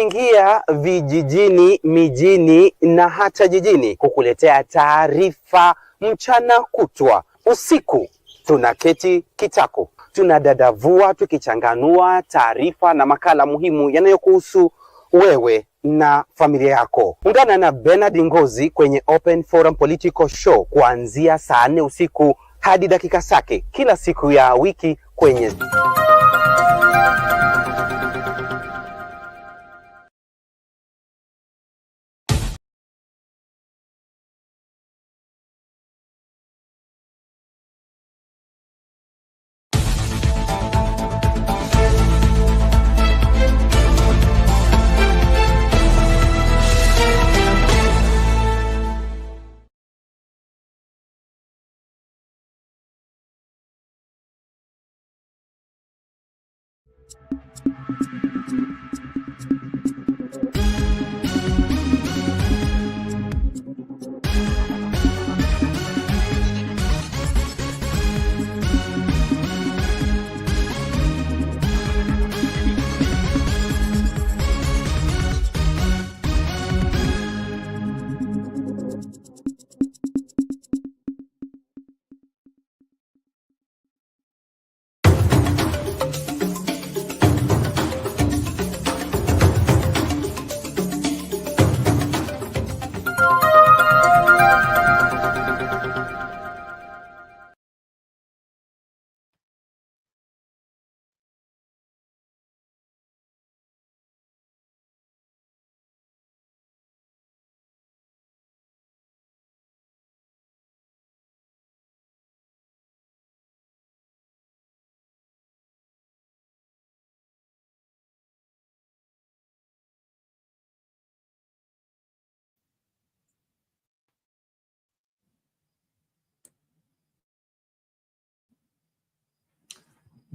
Tumeingia vijijini, mijini na hata jijini kukuletea taarifa mchana kutwa. Usiku tunaketi kitako, tunadadavua tukichanganua taarifa na makala muhimu yanayokuhusu wewe na familia yako. Ungana na Bernard Ngozi kwenye Open Forum Political Show kuanzia saa 4 usiku hadi dakika zake kila siku ya wiki kwenye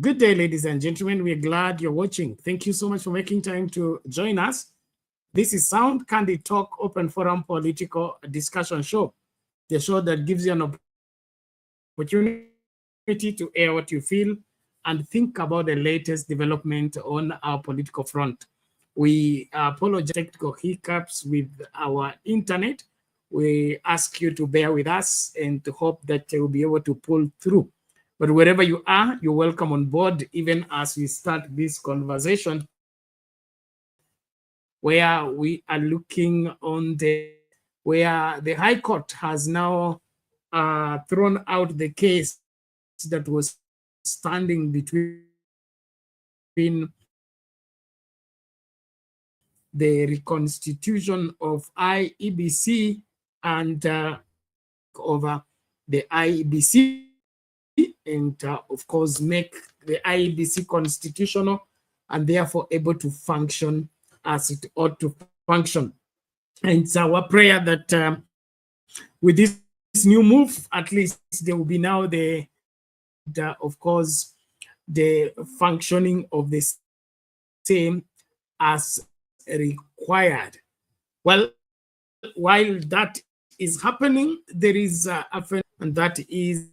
Good day, ladies and gentlemen. We're glad you're watching. Thank you so much for making time to join us. This is Sound Candid Talk Open Forum Political Discussion Show, the show that gives you an opportunity to air what you feel and think about the latest development on our political front. We apologize for technical hiccups with our internet. We ask you to bear with us and to hope that we'll be able to pull through. But wherever you are, you're welcome on board, even as we start this conversation, where we are looking on where the High Court has now thrown out the case that was standing between the reconstitution of IEBC and over the IEBC. And of course, make the IEBC constitutional and therefore able to function as it ought to function. And it's our prayer that with this new move, at least there will be now of course, the functioning of the same as required. Well, while that is happening, there is and that is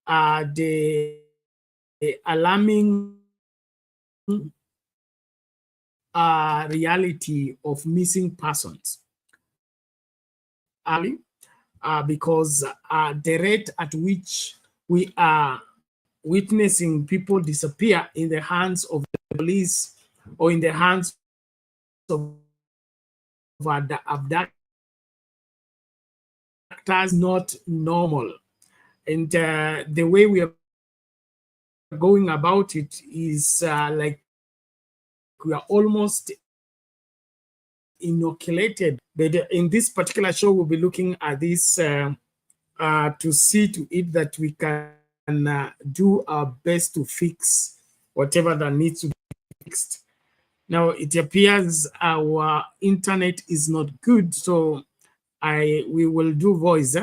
the alarming reality of missing persons. Because the rate at which we are witnessing people disappear in the hands of the police or in the hands of the abductors is not normal. And the way we are going about it is like we are almost inoculated. But in this particular show, we'll be looking at this to see to it that we can do our best to fix whatever that needs to be fixed. Now, it appears our internet is not good, so we will do voice.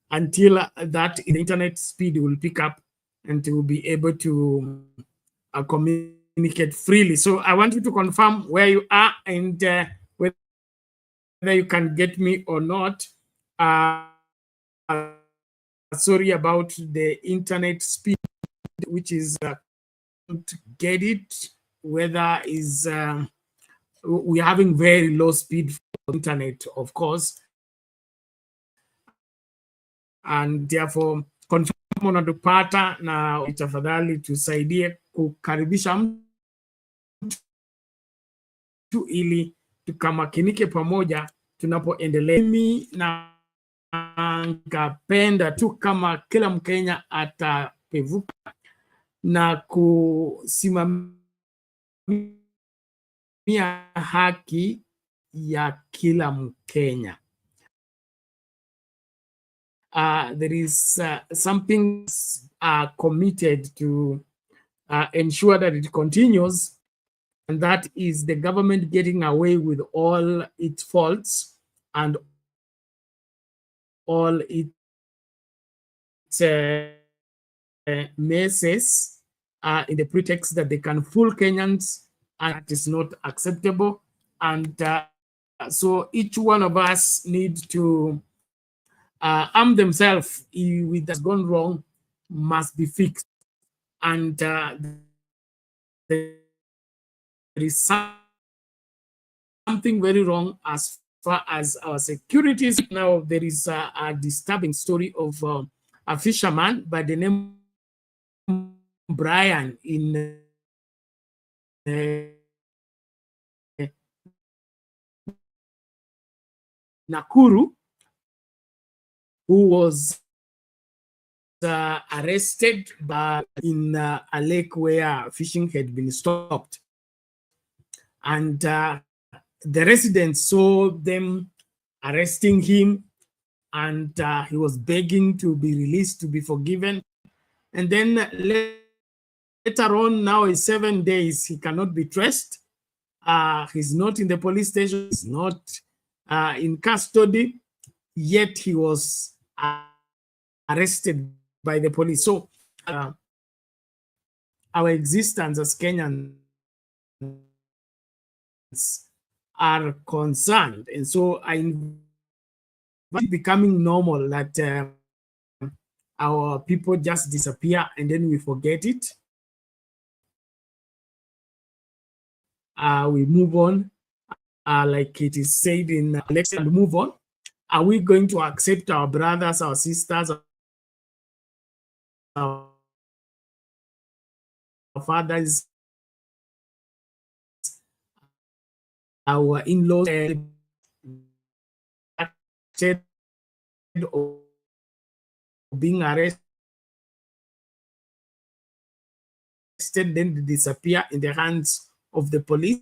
Until that the internet speed will pick up and we'll be able to communicate freely. So I want you to confirm where you are and whether you can get me or not. Sorry about the internet speed, which is get it. Weather is we're having very low speed for internet, of course, and therefore confirm unatupata, na tafadhali tusaidie kukaribisha mtu ili tukamakinike pamoja tunapoendelea. Mimi ningependa tu kama kila Mkenya atapevuka na kusimamia haki ya kila Mkenya. There is something committed to ensure that it continues, and that is the government getting away with all its faults and all its messes in the pretext that they can fool Kenyans, and that is not acceptable. And so each one of us needs to arm themselves with that's gone wrong must be fixed. And there is something very wrong as far as our security. Now there is a disturbing story of a fisherman by the name Brian in Nakuru, who was arrested in a lake where fishing had been stopped. And the residents saw them arresting him, and he was begging to be released, to be forgiven. And then later on, now is 7 days, he cannot be traced. He's not in the police station, he's not in custody, yet he was arrested by the police. So our existence as Kenyans are concerned, and so it's becoming normal that our people just disappear and then we forget it. We move on, like it is said in election, and move on. Are we going to accept our brothers, our sisters, our fathers, our in-laws or being arrested, then they disappear in the hands of the police?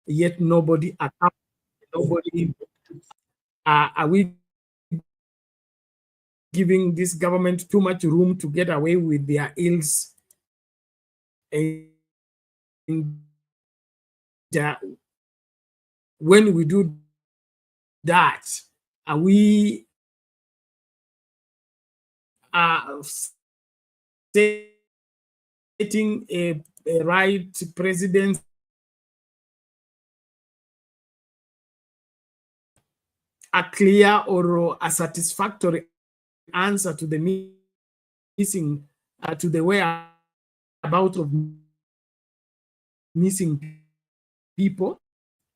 Yet nobody attacked, nobody. Are we giving this government too much room to get away with their ills? And when we do that, are we setting a right president a clear or a satisfactory answer to the missing, to the whereabouts of missing people,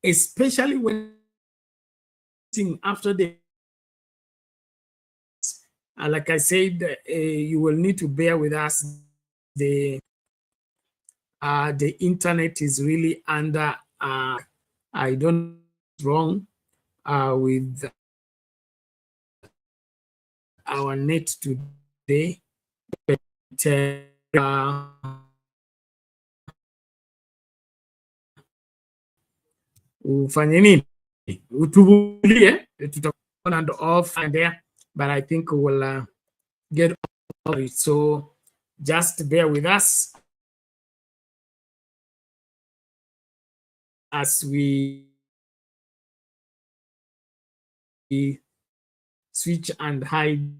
especially when after the like I said, you will need to bear with us. The internet is really under I don't know wrong with our net today, but ufanye nini, utuvulie, tutakuwa and off and there, but I think we will get over it. So just bear with us as we switch and hide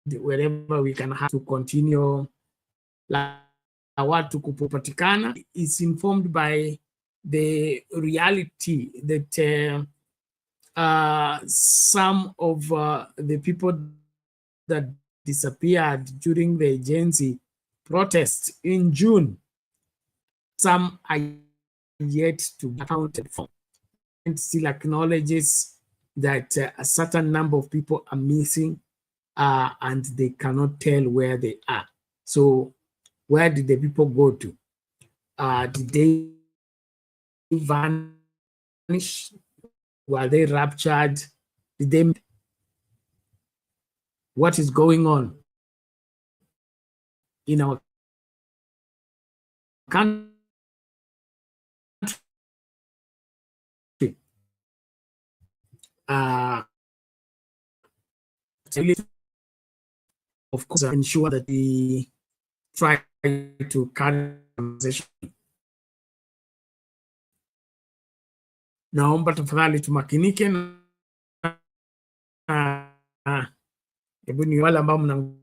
wherever we can have to continue. La watu kupatikana is informed by the reality that some of the people that disappeared during the Gen Z protests in June, some are yet to be accounted for, and still acknowledges that a certain number of people are missing and they cannot tell where they are. So where did the people go to? Did they vanish? Were they raptured? Did they? What is going on in our country? Of course, ensure that we try to carry conversation. Naomba tafadhali tumakinike na hebu ni wale ambao mna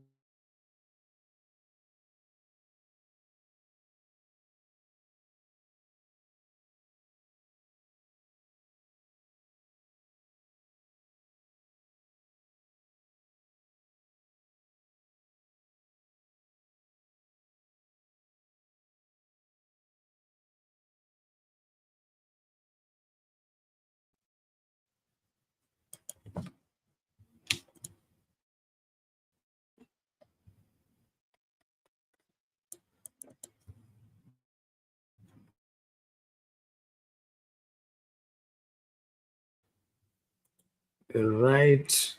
right.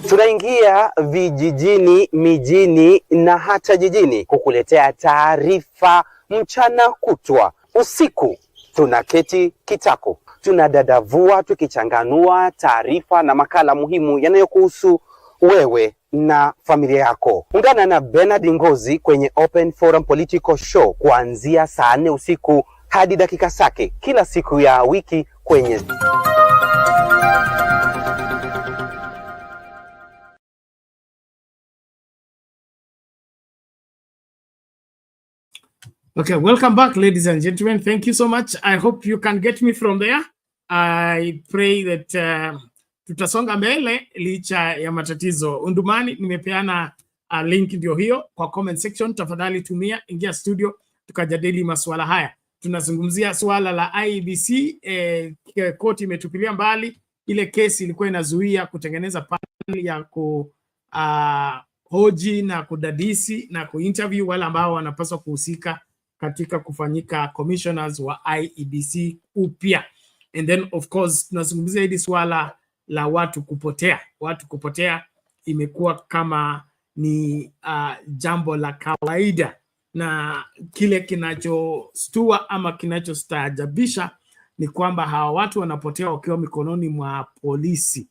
Tunaingia vijijini, mijini na hata jijini kukuletea taarifa mchana kutwa. Usiku tunaketi kitako, tunadadavua tukichanganua taarifa na makala muhimu yanayokuhusu wewe na familia yako. Ungana na Bernard Ngozi kwenye Open Forum Political Show kuanzia saa 4 usiku hadi dakika zake kila siku ya wiki kwenye Okay, welcome back, ladies and gentlemen. Thank you so much. I hope you can get me from there. I pray that tutasonga mbele licha ya matatizo. Undumani, nimepeana link ndio hiyo kwa comment section. Tafadhali tumia, ingia studio, tukajadili masuala haya. Tunazungumzia swala la IEBC. Koti imetupilia mbali ile kesi ilikuwa inazuia kutengeneza panel ya hoji na kudadisi na kuinterview wale ambao wanapaswa kuhusika katika kufanyika commissioners wa IEBC upya. And then of course tunazungumzia hili swala la watu kupotea. Watu kupotea imekuwa kama ni jambo la kawaida, na kile kinachostua ama kinachostaajabisha ni kwamba hawa watu wanapotea wakiwa mikononi mwa polisi.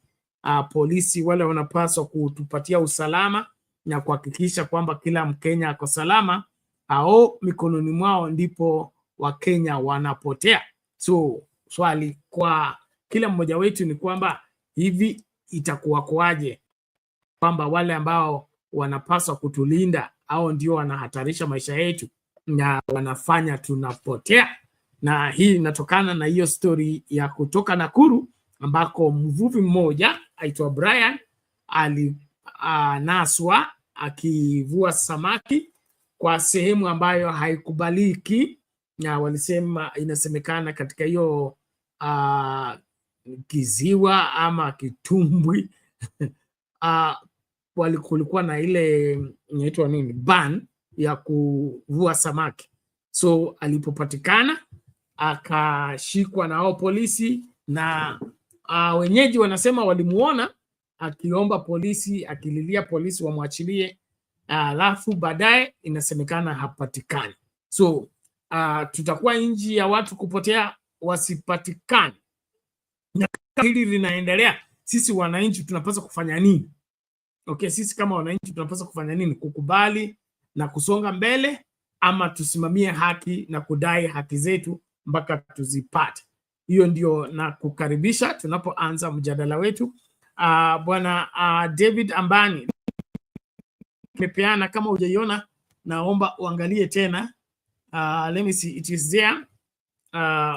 Polisi wale wanapaswa kutupatia usalama na kuhakikisha kwamba kila Mkenya ako salama, au mikononi mwao ndipo Wakenya wanapotea. So swali kwa kila mmoja wetu ni kwamba hivi itakuwa kwaje kwamba wale ambao wanapaswa kutulinda au ndio wanahatarisha maisha yetu na wanafanya tunapotea? Na hii inatokana na hiyo story ya kutoka Nakuru ambako mvuvi mmoja aitwa Brian alinaswa akivua samaki kwa sehemu ambayo haikubaliki, na walisema inasemekana katika hiyo kiziwa ama kitumbwi kulikuwa na ile inaitwa nini, ban ya kuvua samaki. So alipopatikana akashikwa na hao polisi, na wenyeji wanasema walimuona akiomba polisi, akililia polisi wamwachilie, alafu baadaye inasemekana hapatikani. So tutakuwa nchi ya watu kupotea wasipatikane. Na hili linaendelea, sisi wananchi tunapaswa kufanya nini? Okay, sisi kama wananchi tunapaswa kufanya nini? Kukubali na kusonga mbele, ama tusimamie haki na kudai haki zetu mpaka tuzipate? Hiyo ndio na kukaribisha tunapoanza mjadala wetu. Bwana David Ambani nimepeana, kama hujaiona naomba uangalie tena. Let me see, it is there.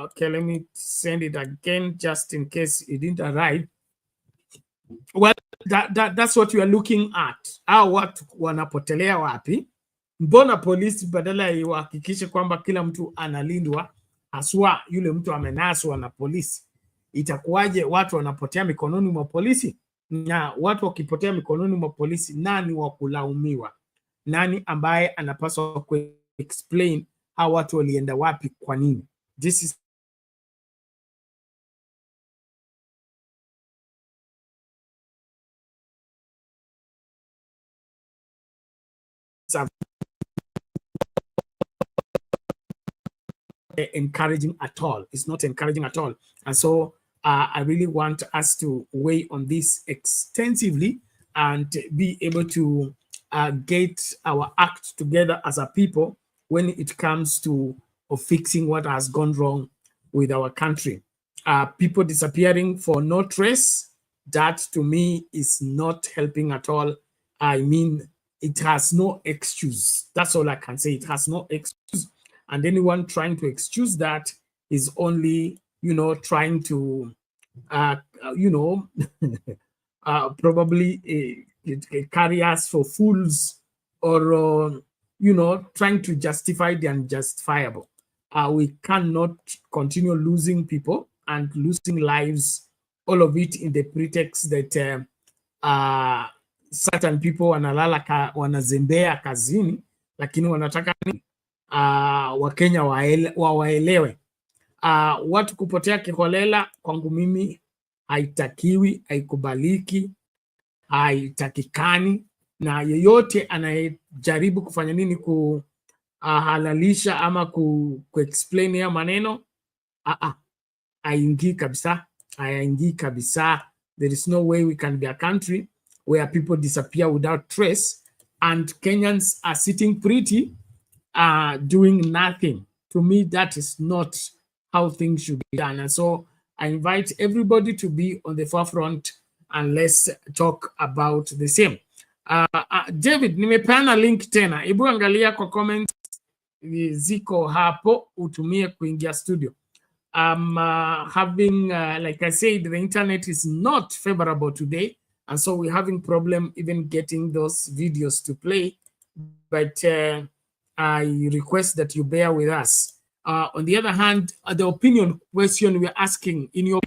Okay, let me send it again just in case it didn't arrive. Well, that's what you are looking at. Watu wanapotelea wapi? Mbona polisi badala ya ihakikishe kwamba kila mtu analindwa, haswa yule mtu amenaswa na polisi, itakuwaje watu wanapotea mikononi mwa polisi? Na watu wakipotea mikononi mwa polisi, nani wa kulaumiwa? Nani ambaye anapaswa ku-explain hao watu walienda wapi, kwa nini? This is encouraging at all. It's not encouraging at all. And so I really want us to weigh on this extensively and be able to get our act together as a people when it comes to fixing what has gone wrong with our country. People disappearing for no trace, that to me is not helping at all. I mean, it has no excuse. That's all I can say. It has no excuse. And anyone trying to excuse that is only, trying to, probably carry us for fools, or, trying to justify the unjustifiable. We cannot continue losing people and losing lives, all of it in the pretext that certain people wanazembea kazini, lakini wanataka Wakenya waelewe. Watu kupotea kiholela, kwangu mimi haitakiwi, haikubaliki, haitakikani, na yeyote anayejaribu kufanya nini kuhalalisha ama ku-explain ya maneno, haingii kabisa, haingii kabisa. There is no way we can be a country where people disappear without trace and Kenyans are sitting pretty, doing nothing. To me, that is not how things should be done. And so I invite everybody to be on the forefront and let's talk about the same. David, nimepeana link tena. Hebu angalia kwa comment ziko hapo, utumie kuingia studio. Having, like I said, the internet is not favorable today. And so we're having problem even getting those videos to play. But I request that you bear with us. On the other hand, the opinion question we're asking, in your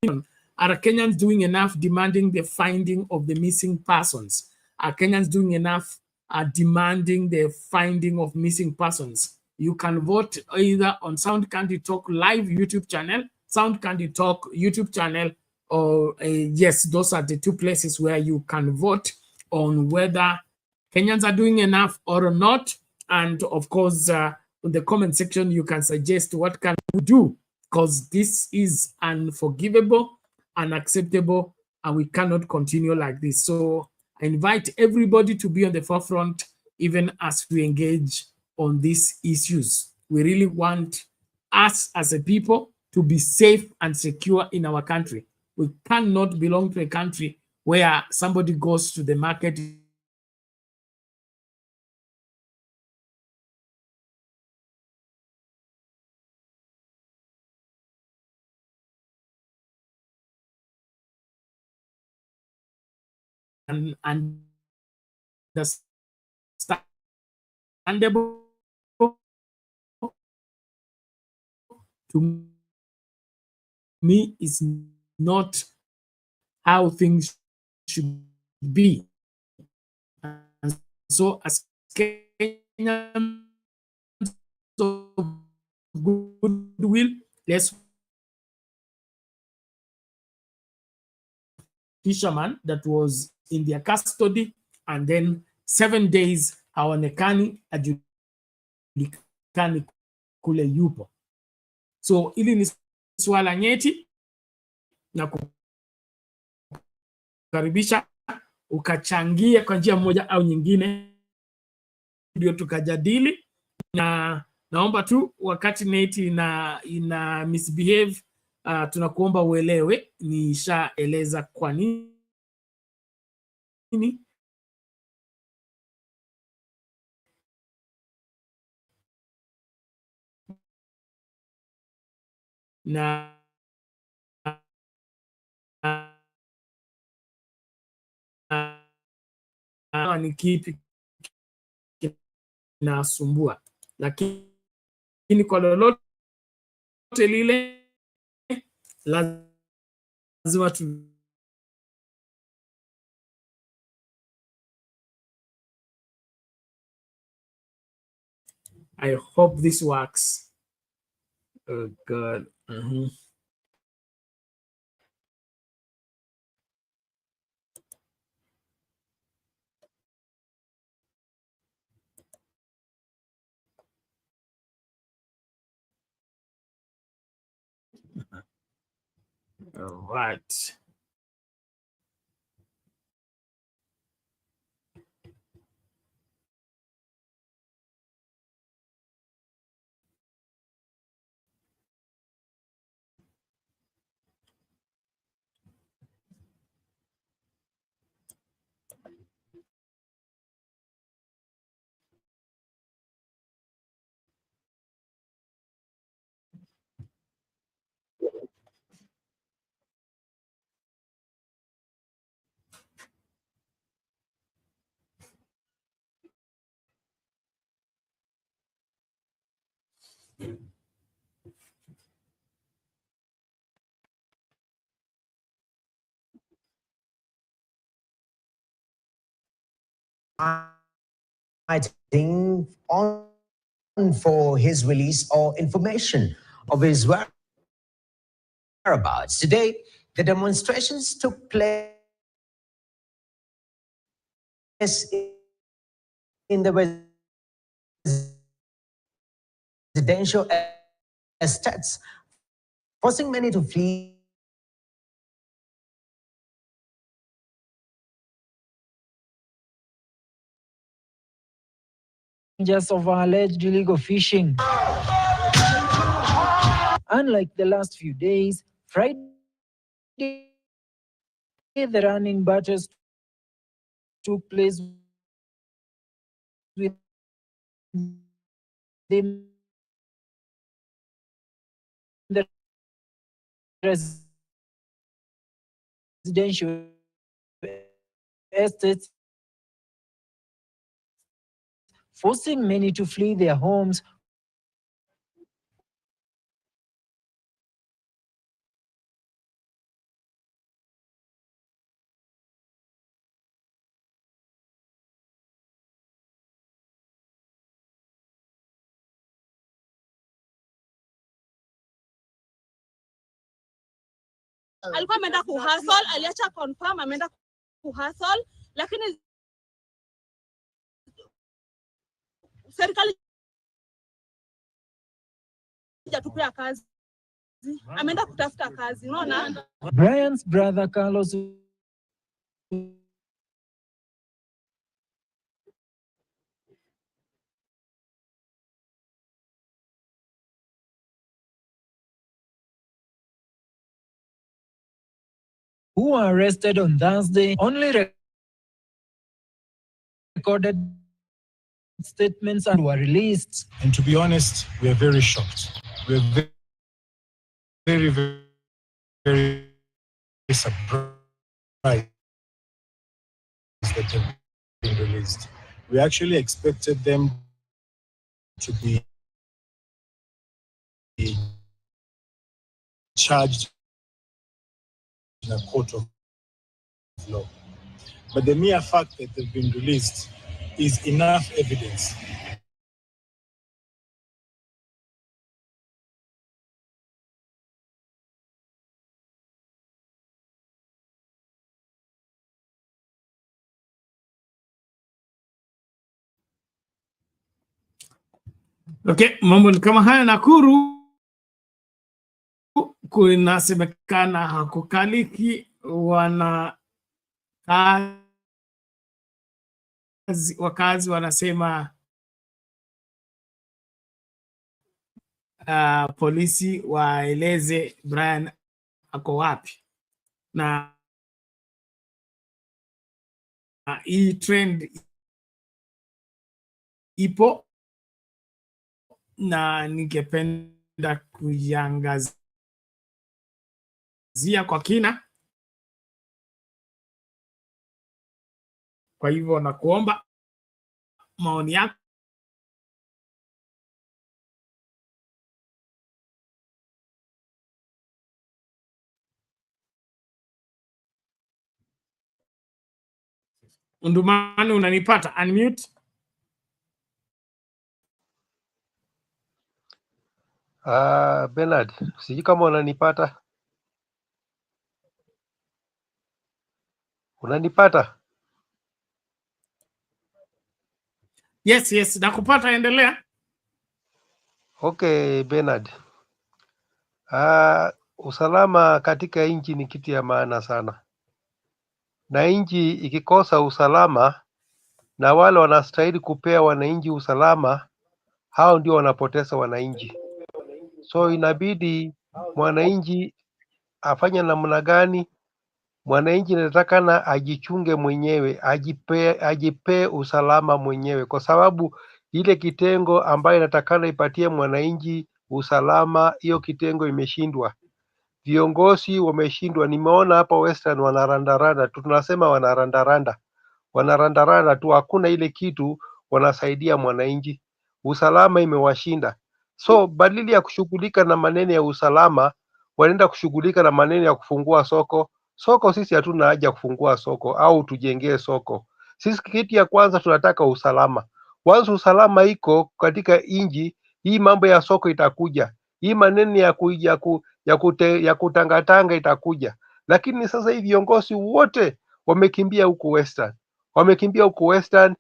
opinion, are Kenyans doing enough demanding the finding of the missing persons? Are Kenyans doing enough demanding the finding of missing persons? You can vote either on Sound Candy Talk live YouTube channel, Sound Candy Talk YouTube channel, or yes, those are the two places where you can vote on whether Kenyans are doing enough or not. And of course, in the comment section, you can suggest what can we do, because this is unforgivable, unacceptable, and we cannot continue like this. So I invite everybody to be on the forefront, even as we engage on these issues. We really want us as a people to be safe and secure in our country. We cannot belong to a country where somebody goes to the market and understandable to me is not how things should be. And so as Kenyans of goodwill, let's Fisherman that was in their custody, and then 7 days haonekani, hajulikani kule yupo. So hili ni swala nyeti na kukaribisha ukachangia kwa njia moja au nyingine ndio tukajadili, na naomba tu wakati neti ina misbehave tunakuomba uelewe, nishaeleza kwa nini na ni kipi kinasumbua, lakini kwa lolote lile lazima tu I hope this works. Oh God. All right. Waiting on for his release or information of his whereabouts. Today, the demonstrations took place in the residential estates, forcing many to flee just of alleged illegal fishing. Unlike the last few days, Friday the running battles took place within the residential estates, forcing many to flee their homes. Alikuwa ameenda kuhustle, aliacha confirm ameenda kuhustle, lakini serikali hajatupea kazi. Ameenda kutafuta kazi, unaona? Brian's brother Carlos, who were arrested on Thursday, only recorded statements and were released. And to be honest, we are very shocked. We are very, very, very surprised that they've been released. We actually expected them to be charged in a court of law. But the mere fact that they've been released is enough evidence Okay, mambo ni kama haya. Nakuru kunasemekana hakukaliki, wakazi wanasema polisi waeleze Brian ako wapi, na hii trend ipo na ningependa kuiangazia kwa kina. Kwa hivyo nakuomba maoni yako. Ndumani, unanipata? Unmute. Bernard, sijui kama unanipata. Unanipata? Yes, nakupata, endelea. Okay, Bernard. Usalama katika nchi ni kitu ya maana sana, na nchi ikikosa usalama na wale wanastahili kupea wananchi usalama, hao ndio wanapoteza wananchi. So inabidi mwananchi afanye namna gani? Mwananchi anatakana ajichunge mwenyewe, ajipee usalama mwenyewe, kwa sababu ile kitengo ambayo inatakana ipatie mwananchi usalama, hiyo kitengo imeshindwa. Viongozi wameshindwa. Nimeona hapa Western wanarandaranda, tunasema wanarandaranda tu, hakuna ile kitu wanasaidia mwananchi. Usalama imewashinda. So badala ya kushughulika na maneno ya usalama, wanaenda kushughulika na maneno ya kufungua soko. Soko sisi hatuna haja kufungua soko au tujengee soko. Sisi kitu ya kwanza tunataka usalama. Once usalama iko katika nchi, hii mambo ya soko itakuja. Hii maneno ya kutangatanga itakuja. Lakini sasa hivi viongozi wote wamekimbia huko Western.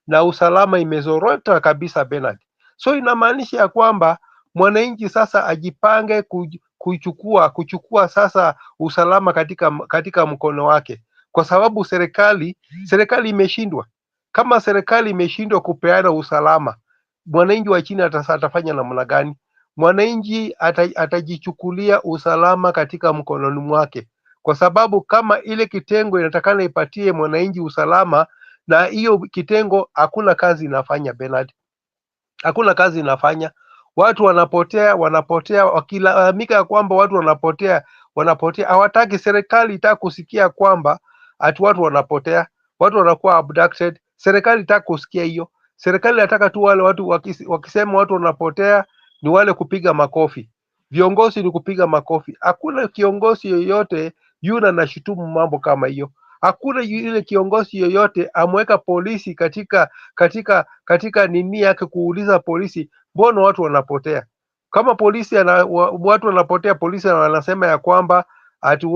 Na usalama imezorota kabisa, Bernard. So inamaanisha ya kwamba mwananchi sasa ajipange kuchukua sasa usalama katika mkono wake, kwa sababu serikali imeshindwa. Kama serikali imeshindwa kupeana usalama, mwananchi wa chini atafanya namna gani? Mwananchi atajichukulia usalama katika mkononi mwake, kwa sababu kama ile kitengo inatakana ipatie mwananchi usalama, na hiyo kitengo hakuna kazi inafanya, Bernard. Hakuna kazi inafanya. Watu wanapotea, wakilalamika ya kwamba watu wanapotea. Hawataki, serikali itaka kusikia kwamba ati watu wanapotea, watu wanakuwa abducted. Serikali itaka kusikia hiyo. Serikali inataka tu wale watu wakisema watu wanapotea ni wale kupiga makofi. Viongozi ni kupiga makofi. Hakuna kiongozi yoyote yuna nashutumu mambo kama hiyo. Hakuna yule kiongozi yoyote ameweka polisi katika nini yake kuuliza polisi mbona watu wanapotea. Kama polisi watu wanapotea, polisi wanasema ya kwamba ati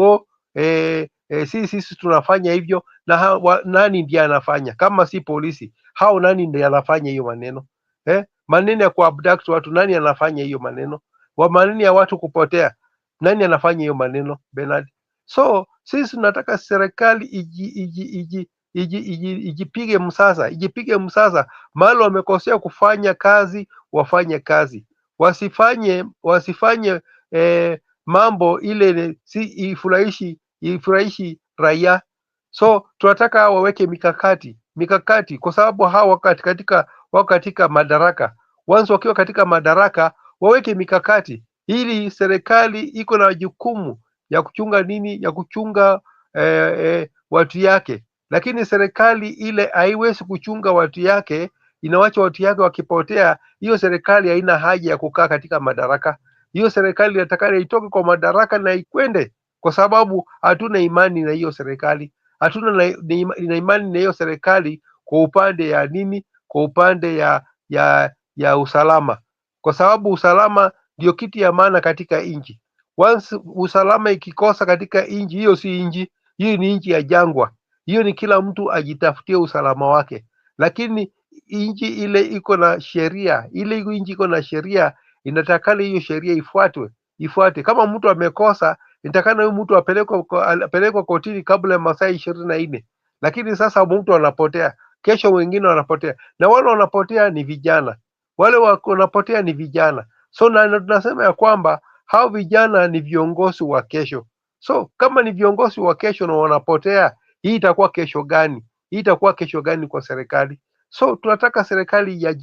sisi tunafanya hivyo, na nani ndiye anafanya? Kama si polisi, hao nani ndiye anafanya hiyo maneno? Maneno ya kuabduct watu, nani anafanya hiyo maneno? Maneno ya watu kupotea, nani anafanya hiyo maneno, Bernard? So sisi tunataka serikali ijipige msasa. Mahali wamekosea kufanya kazi, wafanye kazi. Wasifanye mambo ile si ifurahishi raia. So tunataka waweke mikakati, kwa sababu hawa katika madaraka. Once wakiwa katika madaraka, waweke mikakati, ili serikali iko na jukumu ya kuchunga nini, ya kuchunga watu yake. Lakini serikali ile haiwezi kuchunga watu yake, inawacha watu yake wakipotea. Hiyo serikali haina haja ya kukaa katika madaraka. Hiyo serikali inatakana itoke kwa madaraka na ikwende, kwa sababu hatuna imani na hiyo serikali. Hatuna imani na hiyo serikali kwa upande ya nini, kwa upande ya usalama, kwa sababu usalama ndio kitu ya maana katika nchi. Once usalama ikikosa katika nchi, hiyo si nchi, hiyo ni nchi ya jangwa. Hiyo ni kila mtu ajitafutie usalama wake. Lakini inchi ile iko na sheria, ile inchi iko na sheria, inatakana hiyo sheria ifuate. Kama mtu amekosa, inatakana huyu mtu apelekwe kotini kabla ya masaa 24. Lakini sasa mtu anapotea, kesho wengine wanapotea, na wale wanapotea ni vijana, wanapotea ni vijana. So na tunasema ya kwamba hao vijana ni viongozi wa kesho. So kama ni viongozi wa kesho na wanapotea, hii itakuwa kesho gani? Hii itakuwa kesho gani kwa serikali? So tunataka serikali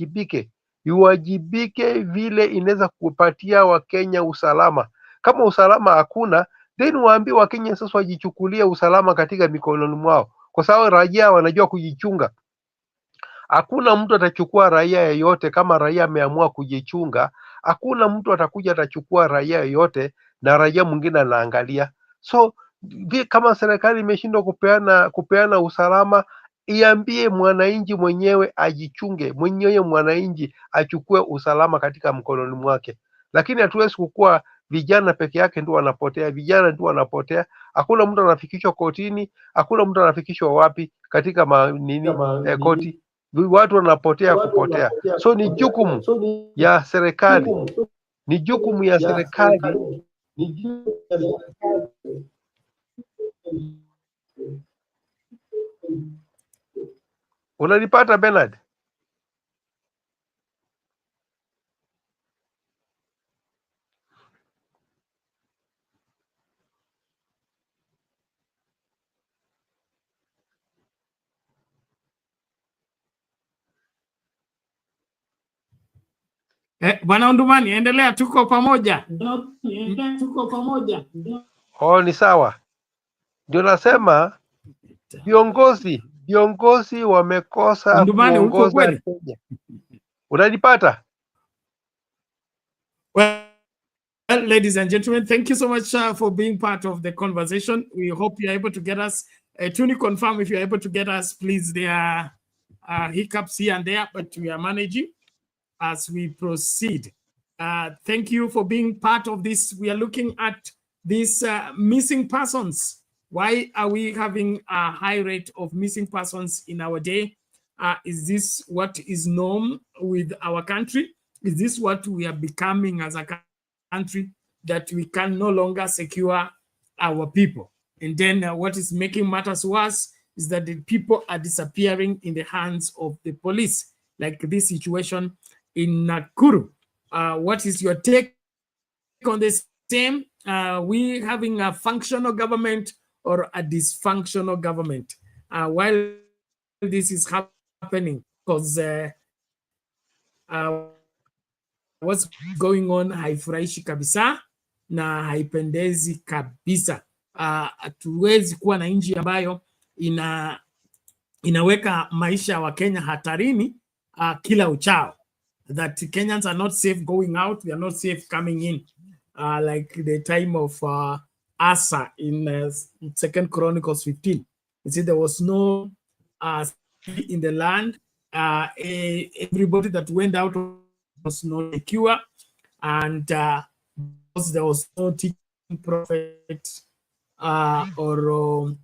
iwajibike vile inaweza kupatia Wakenya usalama. Kama usalama hakuna, then waambie Wakenya sasa wajichukulie usalama katika mikononi mwao, kwa sababu raia wanajua kujichunga. Hakuna mtu atachukua raia yeyote. Kama raia ameamua kujichunga, hakuna mtu atakuja atachukua raia yeyote na raia mwingine anaangalia. So kama serikali imeshindwa kupeana usalama, iambie mwananchi mwenyewe ajichunge, mwenyewe mwananchi achukue usalama katika mkononi mwake. Lakini hatuwezi kukua vijana peke yake ndio wanapotea, vijana ndio wanapotea. Hakuna mtu anafikishwa kotini, hakuna mtu anafikishwa wapi katika koti. Watu wanapotea kupotea. So ni jukumu ya serikali, Unanipata Bernard? Bwana Undumani, endelea, tuko pamoja. Ni sawa. Ndio nasema viongozi wamekosa kuongoza Kenya. Unanipata? Well, ladies and gentlemen, thank you so much for being part of the conversation. We hope you're able to get us. Tuni, confirm if you're able to get us, please. There are hiccups here and there, but we are managing as we proceed. Thank you for being part of this. We are looking at these missing persons. Why are we having a high rate of missing persons in our day? Is this what is norm with our country? Is this what we are becoming as a country, that we can no longer secure our people? And then what is making matters worse is that the people are disappearing in the hands of the police, like this situation in Nakuru. What is your take on this same? We having a functional government or a dysfunctional government? While this is happening, because what's going on haifurahishi kabisa na haipendezi kabisa. Hatuwezi kuwa na nchi ambayo inaweka maisha wa Kenya hatarini kila uchao. That Kenyans are not safe going out, they are not safe coming in. Like the time of Asa in 2nd Chronicles 15. You see, there was no in the land. Everybody that went out was not secure, and there was no teaching prophet or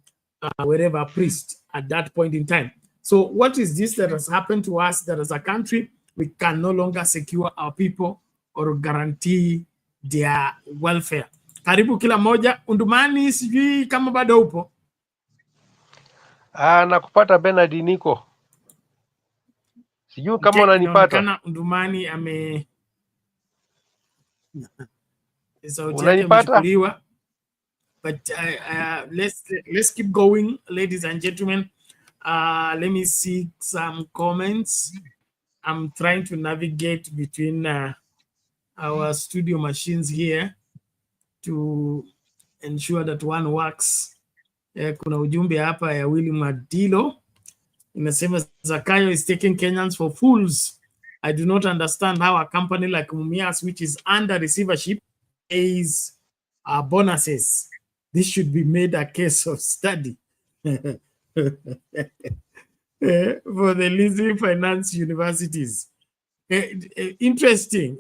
wherever priest at that point in time. So what is this that has happened to us, that as a country we can no longer secure our people or guarantee their welfare? Karibu kila moja. Undumani, sijui kama bado upo. Nakupata Bernard, niko. Sijui kama unanipata. Kana Undumani unanipata? But let's keep going, ladies and gentlemen. Let me see some comments. I'm trying to navigate between our studio machines here to ensure that one works. Kuna ujumbe hapa ya Willy Madilo inasema Zakayo is taking Kenyans for fools. I do not understand how a company like Mumias, which is under receivership, pays bonuses. This should be made a case of study for the leasing finance universities. Interesting.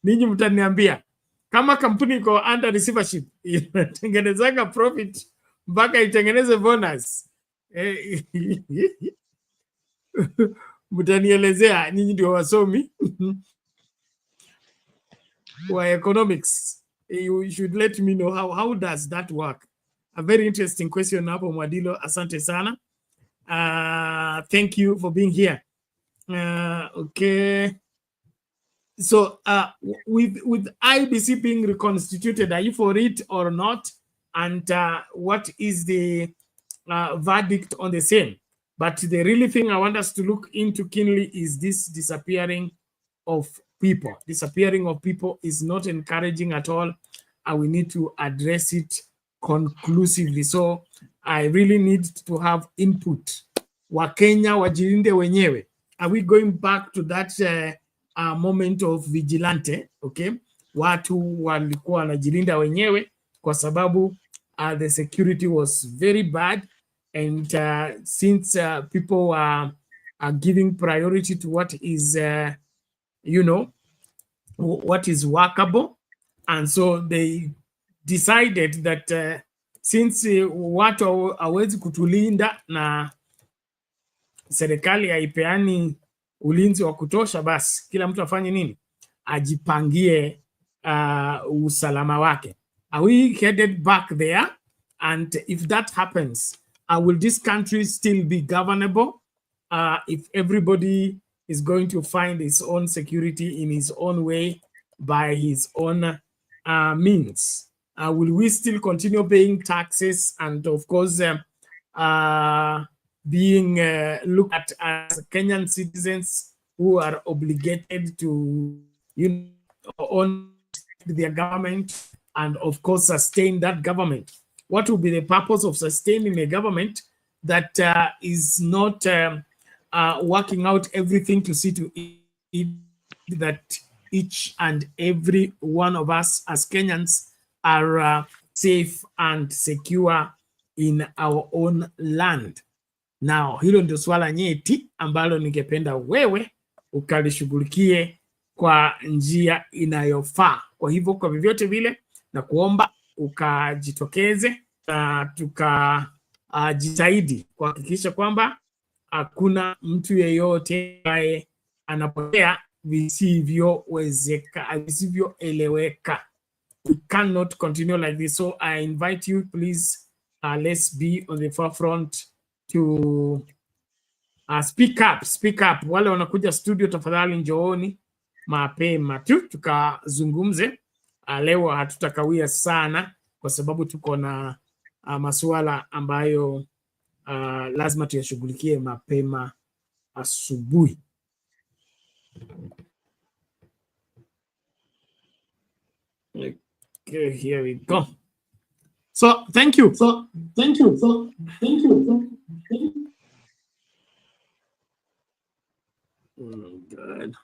Ninyi mtaniambia kama kampuni iko under receivership inatengenezanga profit mpaka itengeneze bonus. mtanielezea, nyinyi ndio wasomi wa economics. You should let me know how does that work. A very interesting question hapo Mwadilo, asante sana. Thank you for being here. Okay. So with IEBC being reconstituted, are you for it or not? And what is the verdict on the same? But the really thing I want us to look into keenly is this disappearing of people. Disappearing of people is not encouraging at all, and we need to address it conclusively. So I really need to have input. Wakenya wajilinde wenyewe. Are we going back to that moment of vigilante? Okay, watu walikuwa wanajilinda wenyewe kwa sababu the security was very bad, and since people are giving priority to what is what is workable, and so they decided that since watu hawezi kutulinda na serikali haipeani ulinzi wa kutosha, basi kila mtu afanye nini? Ajipangie usalama wake. Are we headed back there? And if that happens, will this country still be governable if everybody is going to find his own security in his own way by his own means? Will we still continue paying taxes and, of course, being looked at as Kenyan citizens who are obligated to, own their government and, of course, sustain that government? What will be the purpose of sustaining a government that is not working out everything to see to it that each and every one of us as Kenyans are safe and secure in our own land? Now, hilo ndio swala nyeti ambalo ningependa wewe ukalishughulikie kwa njia inayofaa. Kwa hivyo, kwa vyovyote vile, na kuomba ukajitokeze na tukajitahidi kuhakikisha kwamba hakuna mtu yeyote ambaye anapotea visivyoeleweka. We cannot continue like this. So I invite you, please, let's be on the forefront to speak up. Wale wanakuja studio, tafadhali njooni mapema tu tukazungumze. Leo hatutakawia sana kwa sababu tuko na masuala ambayo lazima tuyashughulikie mapema asubuhi. Okay, here we go. So thank you. Good.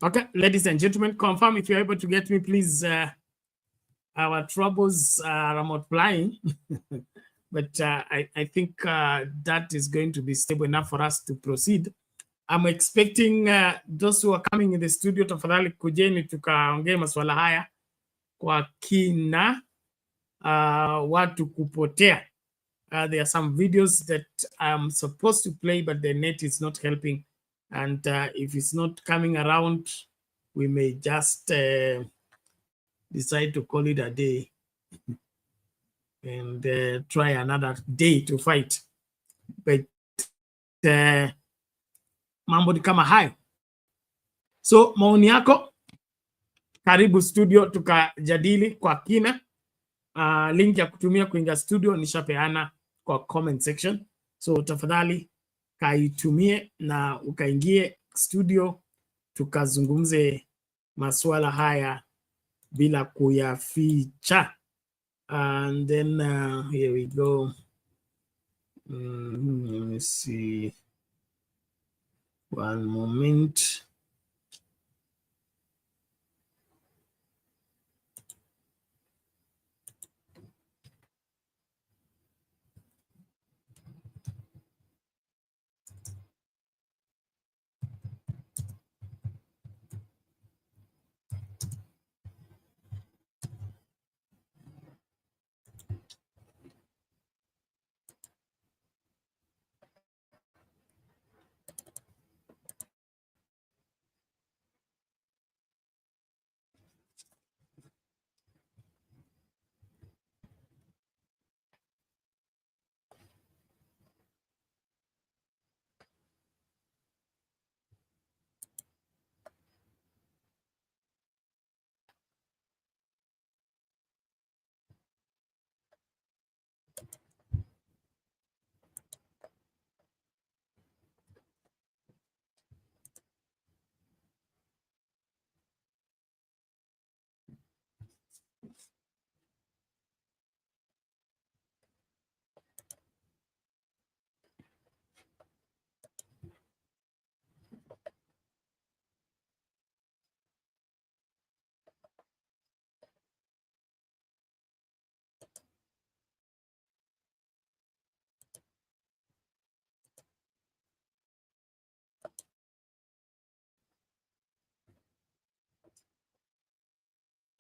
Okay, ladies and gentlemen, confirm if you're able to get me, please. Our troubles are multiplying, but I think that is going to be stable enough for us to proceed. I'm expecting those who are coming in the studio, tafadhali kujeni tukaongee masuala haya kwa kina, watu kupotea. There are some videos that I'm supposed to play, but the net is not helping. And if it's not coming around, we may just decide to call it a day and try another day to fight. But mambo ni kama hayo. So maoni yako, karibu studio tukajadili kwa kina. Link ya kutumia kuingia studio nishapeana kwa comment section. So tafadhali kaitumie na ukaingie studio tukazungumze masuala haya bila kuyaficha. And then here we go. Let me see. One moment.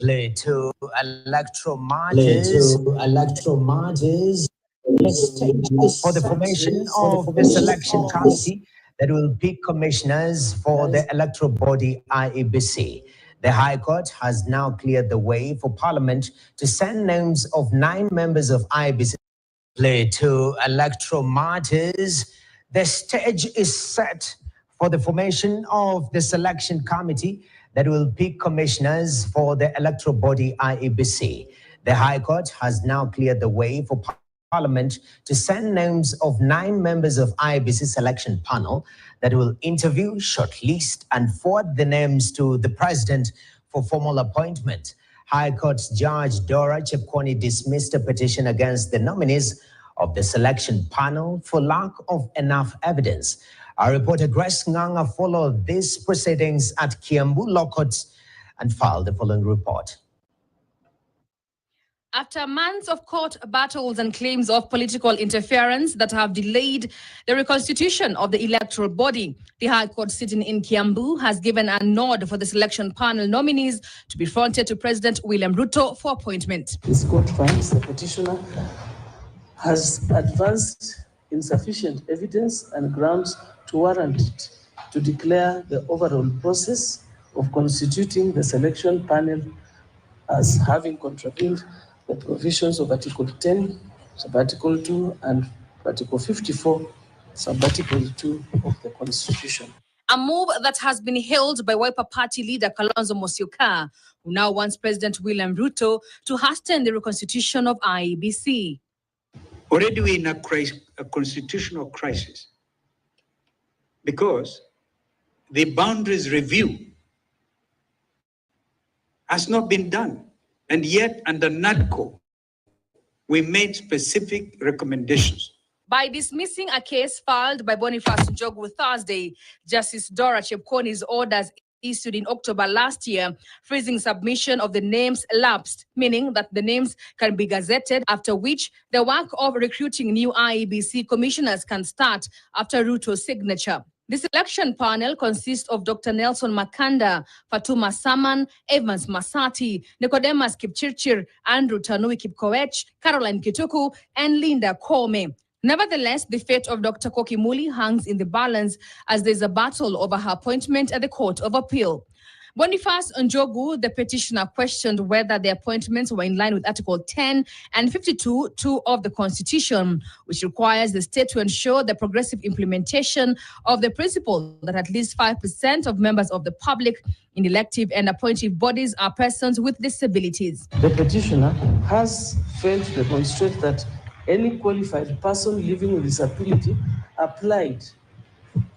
Play to electoral marches. For the formation of the selection committee that will pick commissioners for the electoral body IEBC. The High Court has now cleared the way for Parliament to send names of 9 members of IEBC. Play to electoral marches. The stage is set for the formation of the selection committee that will pick commissioners for the electoral body IEBC. The High Court has now cleared the way for Parliament to send names of 9 members of IEBC selection panel that will interview, shortlist, and forward the names to the President for formal appointment. High Court Judge Dora Chepkwony dismissed a petition against the nominees of the selection panel for lack of enough evidence. Our reporter Grace Nganga followed these proceedings at Kiambu Law Courts and filed the following report. After months of court battles and claims of political interference that have delayed the reconstitution of the electoral body, the High Court sitting in Kiambu has given a nod for the selection panel nominees to be fronted to President William Ruto for appointment. This court finds the petitioner has advanced insufficient evidence and grounds to warrant it to declare the overall process of constituting the selection panel as having contravened the provisions of Article 10, Sub-Article 2, and Article 54, Sub-Article 2 of the Constitution. A move that has been hailed by Wiper Party leader Kalonzo Musyoka, who now wants President William Ruto to hasten the reconstitution of IEBC. Already we're in a constitutional crisis because the boundaries review has not been done. And yet under NADCO, we made specific recommendations. By dismissing a case filed by Boniface Njogu Thursday, Justice Dora Chepkwony's orders issued in October last year, freezing submission of the names lapsed, meaning that the names can be gazetted, after which the work of recruiting new IEBC commissioners can start after Ruto's signature. The selection panel consists of Dr. Nelson Makanda, Fatuma Saman, Evans Masati, Nicodemus Kipchirchir, Andrew Tanui Kipkoech, Caroline Kituku, and Linda Kome. Nevertheless, the fate of Dr. Koki Muli hangs in the balance as there's a battle over her appointment at the Court of Appeal. Boniface Njogu, the petitioner, questioned whether the appointments were in line with Article 10 and 52(2) of the Constitution, which requires the state to ensure the progressive implementation of the principle that at least 5% of members of the public in elective and appointive bodies are persons with disabilities. The petitioner has failed to demonstrate that any qualified person living with disability applied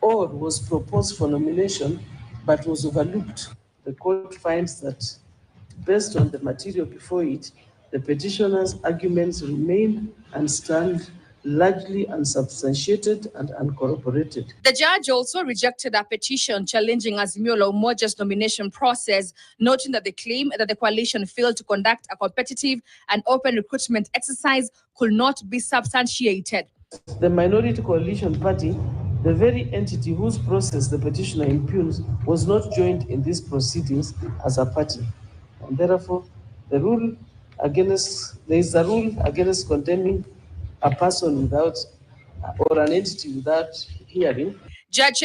or was proposed for nomination but was overlooked. The court finds that, based on the material before it, the petitioner's arguments remain and stand largely unsubstantiated and uncorroborated. The judge also rejected a petition challenging Azimio La Umoja's nomination process, noting that the claim that the coalition failed to conduct a competitive and open recruitment exercise could not be substantiated. The minority coalition party, the very entity whose process the petitioner impugns, was not joined in these proceedings as a party. And therefore, there is a rule against condemning a person without, or an entity without hearing. Judge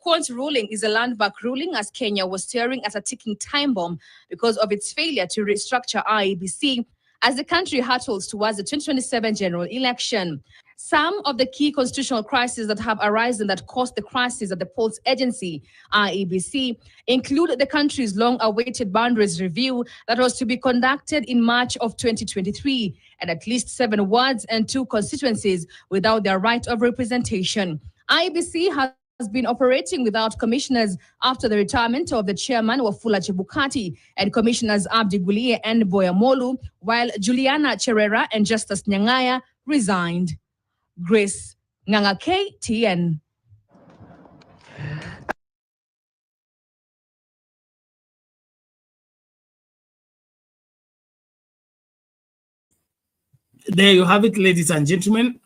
Kwon's ruling is a landmark ruling, as Kenya was staring at a ticking time bomb because of its failure to restructure IEBC as the country hurtles towards the 2027 general election. Some of the key constitutional crises that have arisen that caused the crisis at the polls agency, IEBC, include the country's long-awaited boundaries review that was to be conducted in March of 2023, and at least 7 wards and 2 constituencies without their right of representation. IEBC has been operating without commissioners after the retirement of the chairman Wafula Chebukati and commissioners Abdi Gulie and Boyamolu, while Juliana Cherera and Justice Nyangaya resigned. Grace Nganga, KTN. There you have it, ladies and gentlemen.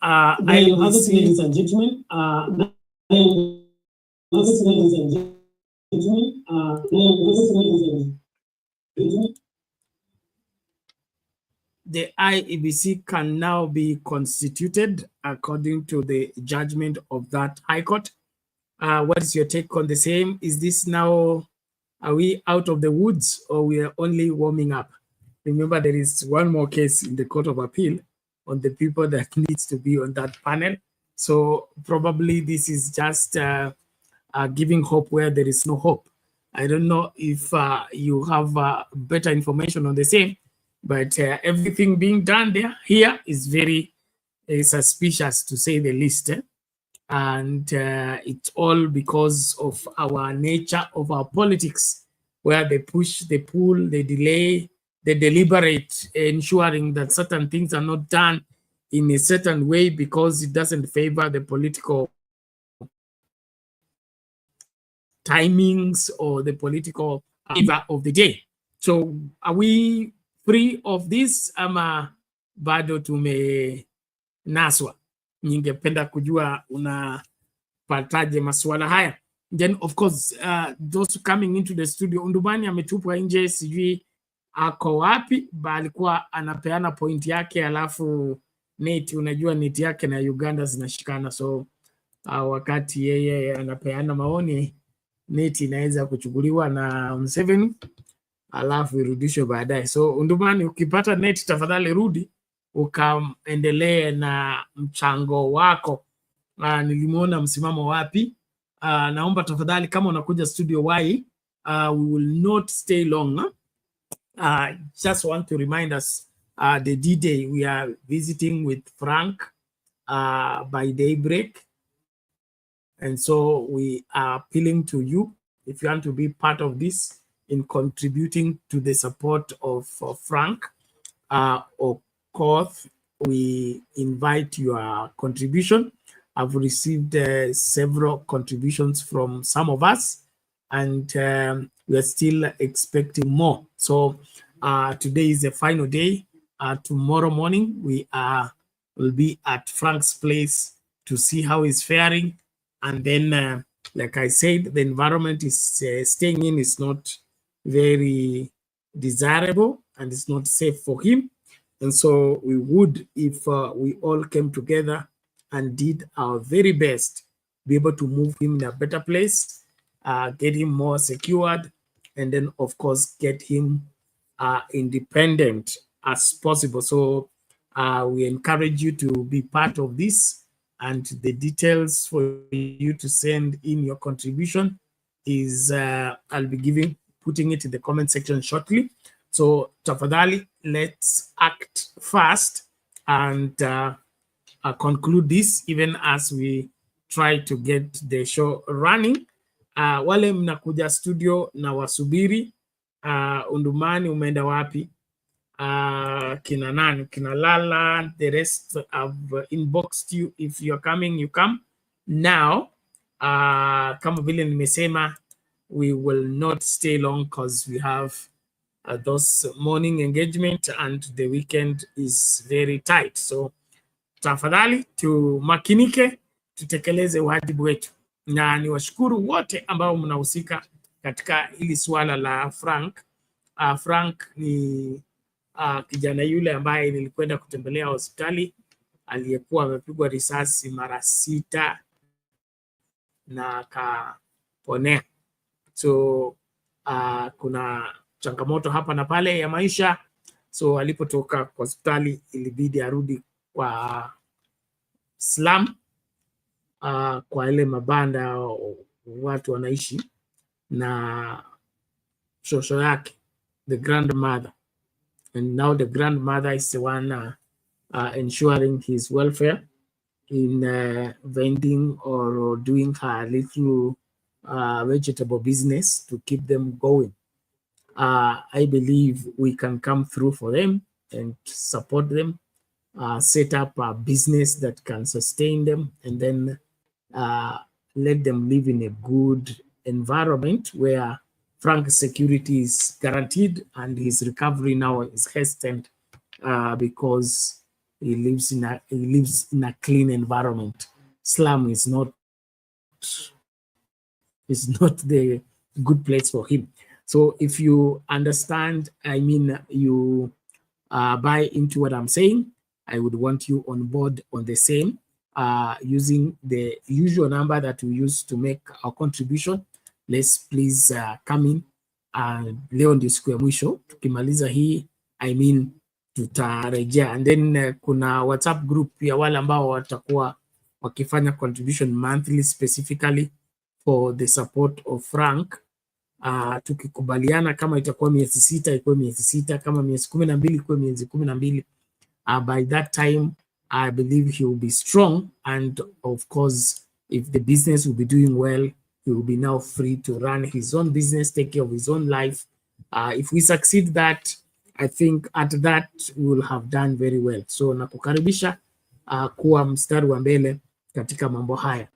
The IEBC can now be constituted according to the judgment of that High Court. What is your take on the same? Is this now, are we out of the woods or we are only warming up? Remember, there is one more case in the Court of Appeal on the people that needs to be on that panel. So probably this is just giving hope where there is no hope. I don't know if you have better information on the same, but everything being done here is very suspicious, to say the least. And it's all because of our nature of our politics, where they push, they pull, they delay, they deliberate, ensuring that certain things are not done in a certain way because it doesn't favor the political timings or the political favor of the day. So are we free of this ama bado tumenaswa? Ningependa kujua unapataje masuala haya. Then of course those coming into the studio, Undumani ametupwa nje, sijui ako wapi, alikuwa anapeana point yake, alafu neti, unajua neti yake na Uganda zinashikana, so wakati yeye anapeana maoni, neti inaweza kuchukuliwa na Museveni alafu irudishwe baadaye. So Undumani, ukipata neti tafadhali rudi ukaendelee na mchango wako. Nilimuona msimamo wapi. Naomba tafadhali kama unakuja studio we will not stay long. Just want to remind us the D-Day we are visiting with Frank by daybreak. And so we are appealing to you, if you want to be part of this, in contributing to the support of Frank or Koth, we invite your contribution. I've received several contributions from some of us, and we are still expecting more. So today is the final day. Tomorrow morning we will be at Frank's place to see how he's faring, and then like I said, the environment is staying in is not very desirable and it's not safe for him. And so we would, if we all came together and did our very best, be able to move him in a better place, get him more secured, and then of course get him independent as possible. So we encourage you to be part of this, and the details for you to send in your contribution is I'll be putting it in the comment section shortly. So tafadhali, let's act fast and conclude this even as we try to get the show running. Wale mnakuja studio na wasubiri. Undumani umeenda wapi? Kina nani? Kina Lala, the rest have inboxed you. If you're coming, you come. Now, kama vile nimesema, we will not stay long because we have those morning engagement and the weekend is very tight. So tafadhali tumakinike, tutekeleze wajibu wetu, na niwashukuru wote ambao mnahusika katika hili swala la Frank. Frank ni kijana yule ambaye nilikwenda kutembelea hospitali, aliyekuwa amepigwa risasi mara 6 na akaponea. So kuna changamoto hapa na pale ya maisha. So alipotoka kwa hospitali ilibidi arudi kwa slum, kwa ile mabanda watu wanaishi, na shosho yake, the grandmother. And now the grandmother is the one ensuring his welfare in vending or doing her little vegetable business to keep them going. I believe we can come through for them and support them, set up a business that can sustain them, and then let them live in a good environment where Frank's security is guaranteed and his recovery now is hastened because he lives in a clean environment. Slum is not the good place for him. So if you understand, I mean, you buy into what I'm saying, I would want you on board on the same, using the usual number that we use to make our contribution. Let's please come in. Leo ndio siku ya mwisho. Tukimaliza hii, I mean, tutarejea. And then kuna WhatsApp group ya wale ambao watakuwa wakifanya contribution monthly specifically for the support of Frank. Tukikubaliana kama itakuwa miezi 6 ikuwe miezi 6, kama miezi 12 ikuwe miezi 12. By that time I believe he will be strong, and of course if the business will be doing well, he will be now free to run his own business, take care of his own life. If we succeed that, I think at that we will have done very well. So nakukaribisha kuwa mstari wa mbele katika mambo haya.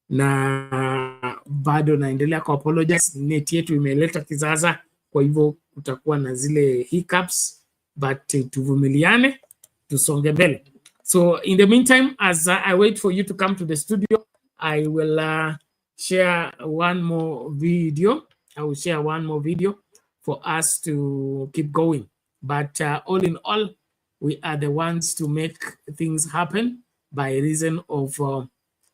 Na bado naendelea ku apologize, net yetu imeleta kizaza, kwa hivyo kutakuwa na zile hiccups, but tuvumiliane, tusonge mbele. So in the meantime, as I wait for you to come to the studio, I will share one more video. I will share one more video for us to keep going. But all in all, we are the ones to make things happen by reason of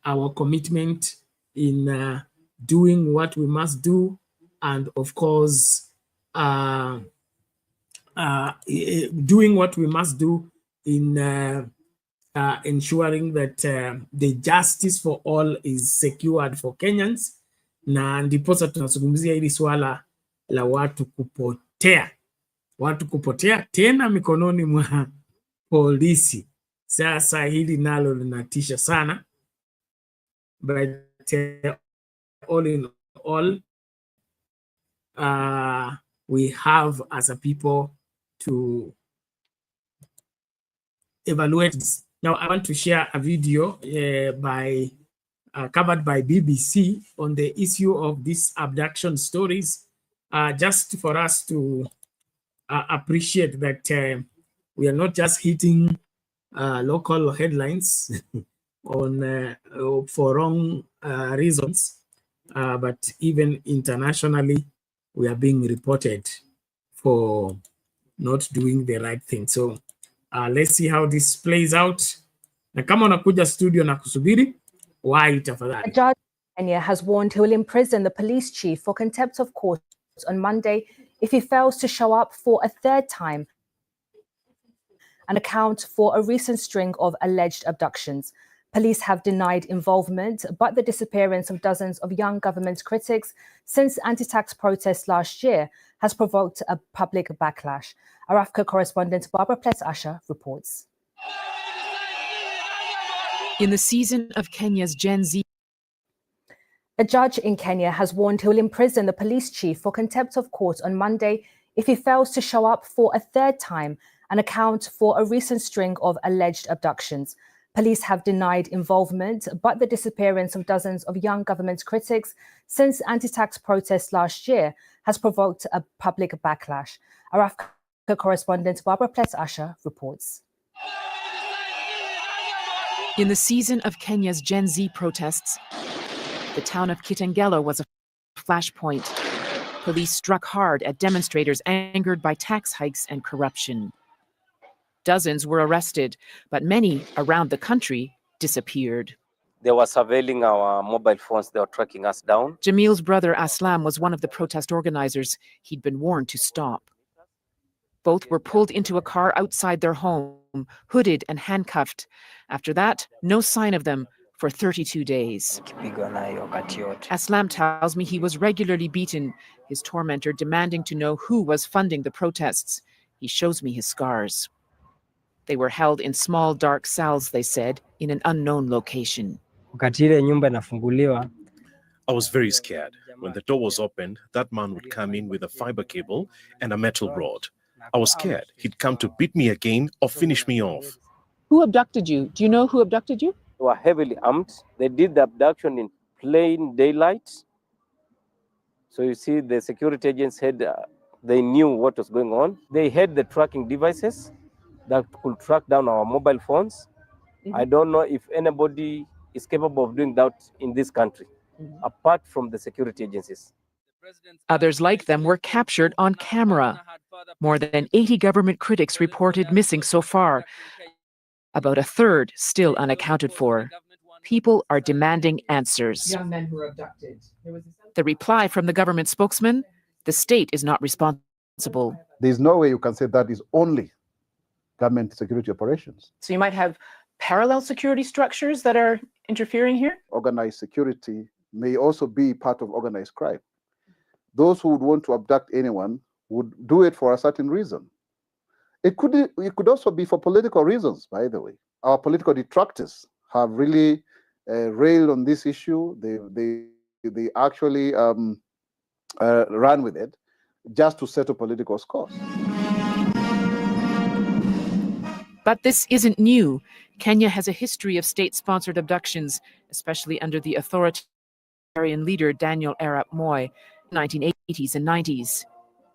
our commitment in doing what we must do, and of course, doing what we must do in ensuring that the justice for all is secured for Kenyans. Na ndiposa tunazungumzia hili swala la watu kupotea tena mikononi mwa polisi. Sasa hili nalo linatisha sana, but all in all, we have as a people to evaluate this. Now I want to share a video by covered by BBC on the issue of these abduction stories, just for us to appreciate that we are not just hitting local headlines on for wrong reasons, but even internationally, we are being reported for not doing the right thing. So let's see how this plays out. Na kama unakuja studio na kusubiri, why tafadhali. A judge in Kenya has warned he will imprison the police chief for contempt of court on Monday if he fails to show up for a third time and account for a recent string of alleged abductions. Police have denied involvement, but the disappearance of dozens of young government critics since anti-tax protests last year has provoked a public backlash. Our Africa correspondent Barbara Pless-Usher reports. In the season of Kenya's Gen Z, a judge in Kenya has warned he will imprison the police chief for contempt of court on Monday if he fails to show up for a third time and account for a recent string of alleged abductions. Police have denied involvement, but the disappearance of dozens of young government critics since anti-tax protests last year has provoked a public backlash. Our Africa correspondent Barbara Pless-Usher reports. in the season of Kenya's Gen Z protests, the town of Kitengela was a flashpoint. Police struck hard at demonstrators angered by tax hikes and corruption. Dozens were arrested, but many around the country disappeared. They were surveilling our mobile phones. They were tracking us down. Jamil's brother Aslam was one of the protest organizers. He'd been warned to stop. Both were pulled into a car outside their home, hooded and handcuffed. After that, no sign of them for 32 days. Aslam tells me he was regularly beaten, his tormentor demanding to know who was funding the protests. He shows me his scars. They were held in small, dark cells, they said, in an unknown location. I was very scared. When the door was opened, that man would come in with a fiber cable and a metal rod. I was scared he'd come to beat me again or finish me off. Who abducted you? Do you know who abducted you? They were heavily armed. They did the abduction in plain daylight. So you see, the security agents they knew what was going on. They had the tracking devices that could track down our mobile phones. I don't know if anybody is capable of doing that in this country, apart from the security agencies. Others like them were captured on camera. More than 80 government critics reported missing so far. About a third still unaccounted for. People are demanding answers. Young men who were abducted. The reply from the government spokesman, the state is not responsible. There's no way you can say that is only government security operations. So you might have parallel security structures that are interfering here? Organized security may also be part of organized crime. Those who would want to abduct anyone would do it for a certain reason. It could also be for political reasons, by the way. Our political detractors have really railed on this issue. They actually ran with it just to settle political scores. But this isn't new. Kenya has a history of state-sponsored abductions, especially under the authoritarian leader Daniel Arap Moi, 1980s and 90s.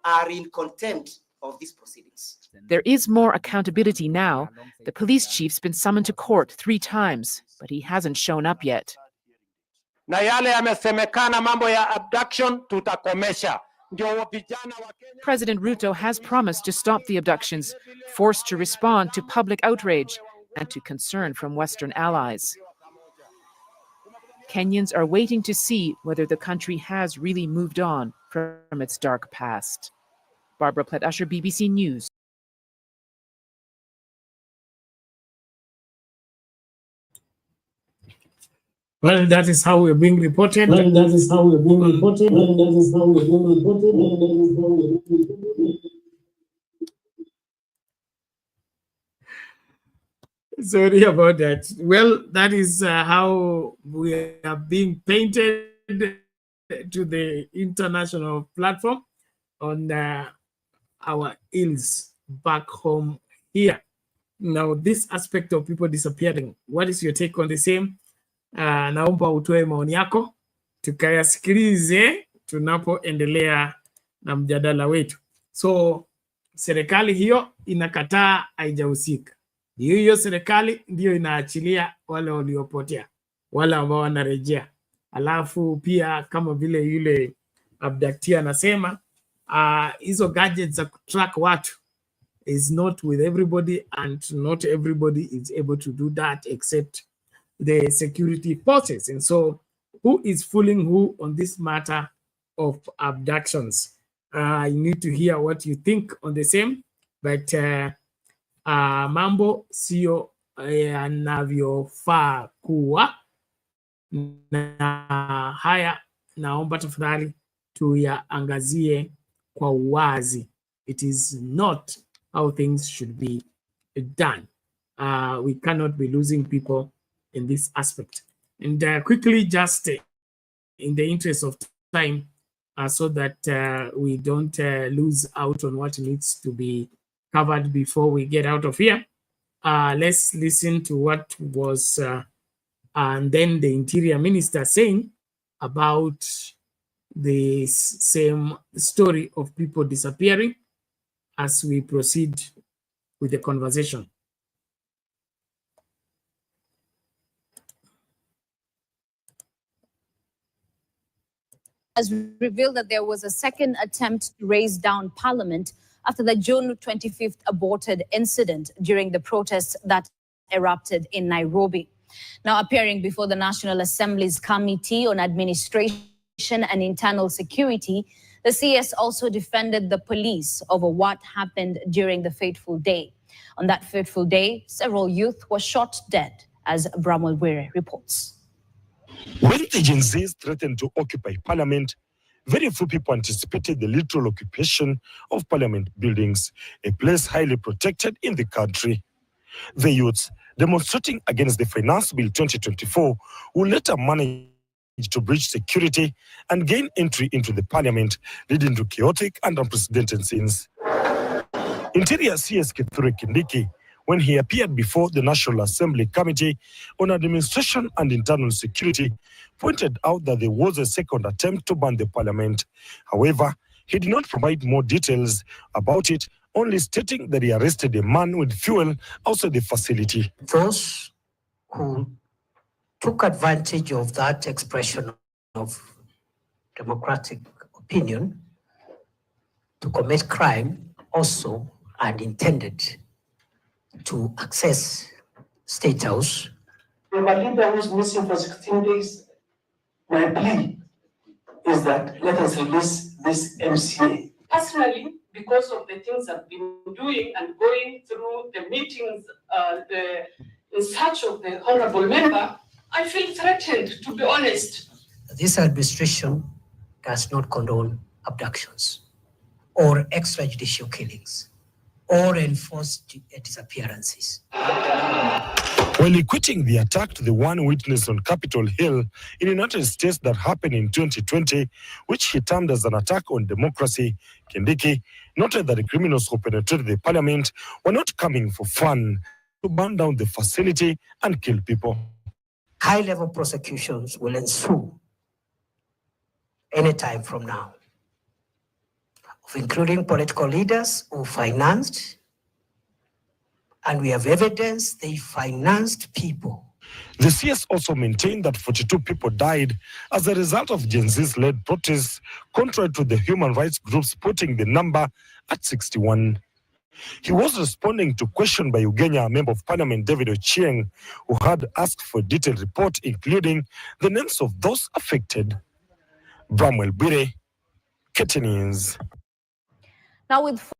Are in contempt of these proceedings. There is more accountability now. The police chief's been summoned to court 3 times, but he hasn't shown up yet. Na yale yamesemekana mambo ya abduction tutakomesha. President Ruto has promised to stop the abductions, forced to respond to public outrage and to concern from Western allies. Kenyans are waiting to see whether the country has really moved on from its dark past. Barbara Plett-Usher, BBC News. Well, that is how we're being reported. Sorry about that. Well, that is how we are being painted to the international platform on our ills back home here. Now, this aspect of people disappearing, what is your take on the same? naomba utoe maoni yako tukayasikilize tunapoendelea na mjadala wetu. So serikali hiyo inakataa haijahusika. Hiyo serikali ndiyo inaachilia wale waliopotea, wale ambao wanarejea. Alafu pia kama vile yule abductee anasema, hizo gadgets za kutrack watu is not with everybody, and not everybody is able to do that except the security forces. And so who is fooling who on this matter of abductions? You need to hear what you think on the same, but mambo sio yanavyofaa kuwa, na haya naomba tafadhali tuyaangazie kwa uwazi. It is not how things should be done. We cannot be losing people in this aspect. And quickly, just in the interest of time, so that we don't lose out on what needs to be covered before we get out of here, let's listen to what was and then the Interior Minister saying about the same story of people disappearing as we proceed with the conversation. Has revealed that there was a second attempt to raise down Parliament after the June 25th aborted incident during the protests that erupted in Nairobi. Now appearing before the National Assembly's Committee on Administration and Internal Security, the CS also defended the police over what happened during the fateful day. On that fateful day, several youth were shot dead, as Bramwell Were reports. When the Gen Zs threatened to occupy Parliament, very few people anticipated the literal occupation of Parliament buildings, a place highly protected in the country. The youths demonstrating against the Finance Bill 2024 will later manage to breach security and gain entry into the Parliament, leading to chaotic and unprecedented scenes. Interior CS Kithure Kindiki, when he appeared before the National Assembly Committee on Administration and Internal Security, pointed out that there was a second attempt to burn the Parliament. However, he did not provide more details about it, only stating that he arrested a man with fuel outside the facility. Those who took advantage of that expression of democratic opinion to commit crime also and intended to access State House. My leader was missing for 16 days. My plea is that let us release this MCA. Personally, because of the things I've been doing and going through the meetings in search of the honorable member, I feel threatened, to be honest. This administration does not condone abductions or extrajudicial killings or enforced disappearances. While equating the attack to the one witnessed on Capitol Hill in the United States that happened in 2020, which he termed as an attack on democracy, Kindiki noted that the criminals who penetrated the Parliament were not coming for fun, to burn down the facility and kill people. High-level prosecutions will ensue any time from now, including political leaders who financed, and we have evidence they financed people. The CS also maintained that 42 people died as a result of Gen Z-led protests, contrary to the human rights groups putting the number at 61. He was responding to question by Ugenya Member of Parliament David Ochieng, who had asked for a detailed report, including the names of those affected. Bramwell Bire, KTN News. Now with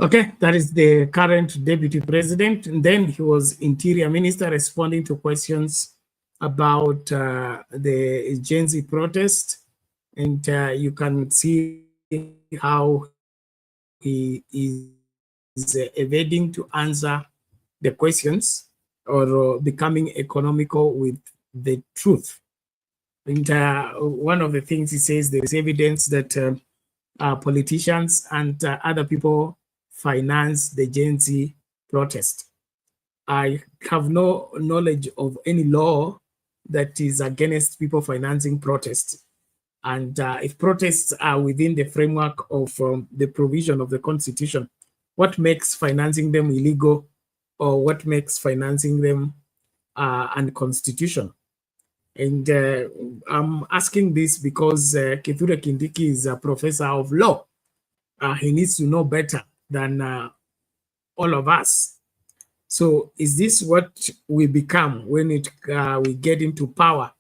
Okay, that is the current deputy president. And then he was Interior Minister responding to questions about the Gen Z protest. And you can see how he is evading to answer the questions or becoming economical with the truth. And one of the things he says, there is evidence that politicians and other people finance the Gen Z protest. I have no knowledge of any law that is against people financing protests. And if protests are within the framework of the provision of the Constitution, what makes financing them illegal, or what makes financing them unconstitutional? And I'm asking this because Kithure Kindiki is a professor of law. He needs to know better than all of us. So is this what we become when we get into power,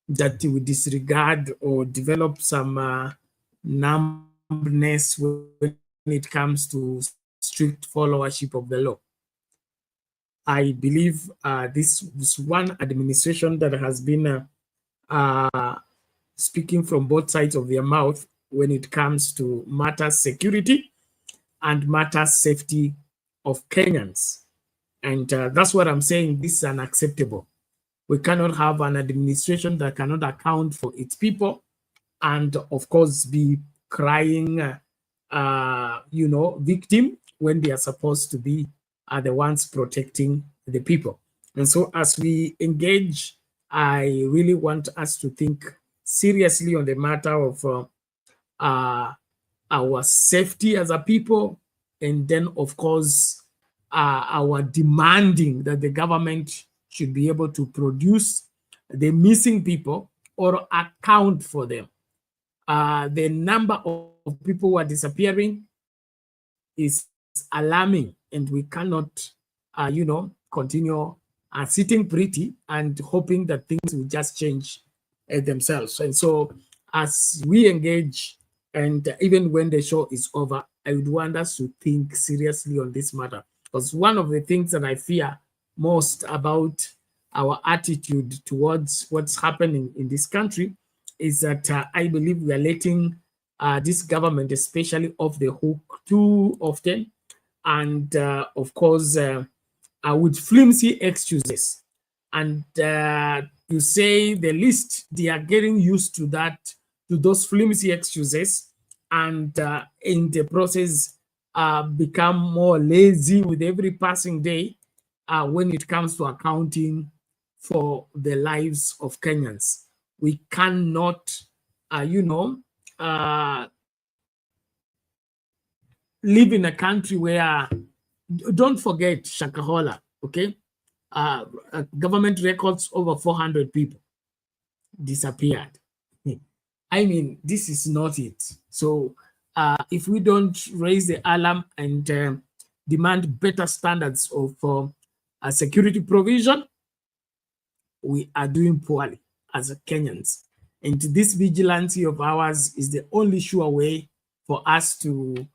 that we disregard or develop some numbness when it comes to strict followership of the law? I believe this is one administration that has been speaking from both sides of their mouth when it comes to matters security and matters safety of Kenyans. And that's what I'm saying. This is unacceptable. We cannot have an administration that cannot account for its people and, of course, be crying, victim when they are supposed to be the ones protecting the people. And so as we engage, I really want us to think seriously on the matter of our safety as a people, and then, of course, our demanding that the government should be able to produce the missing people or account for them. The number of people who are disappearing is alarming, and we cannot, continue sitting pretty and hoping that things will just change themselves. And so as we engage, and even when the show is over, I would want us to think seriously on this matter. Because one of the things that I fear most about our attitude towards what's happening in this country is that I believe we are letting this government, especially, off the hook too often. And of course, with flimsy excuses. And to say the least, they are getting used to that, to those flimsy excuses, and in the process, become more lazy with every passing day when it comes to accounting for the lives of Kenyans. We cannot, live in a country where, don't forget Shakahola, okay? Government records, over 400 people disappeared. I mean, this is not it. So if we don't raise the alarm and demand better standards of security provision, we are doing poorly as Kenyans. And this vigilance of ours is the only sure way for us to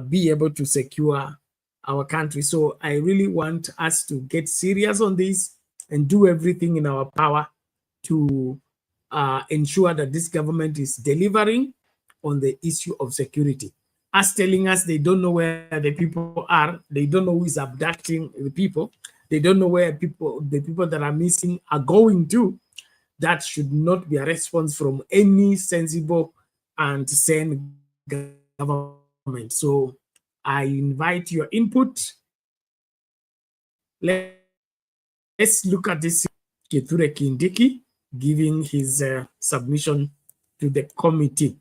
be able to secure our country. So I really want us to get serious on this and do everything in our power to ensure that this government is delivering on the issue of security. As telling us they don't know where the people are, they don't know who is abducting the people, they don't know where the people that are missing are going to. That should not be a response from any sensible and sane government. So I invite your input. Let's look at this. Kithure Kindiki giving his submission to the committee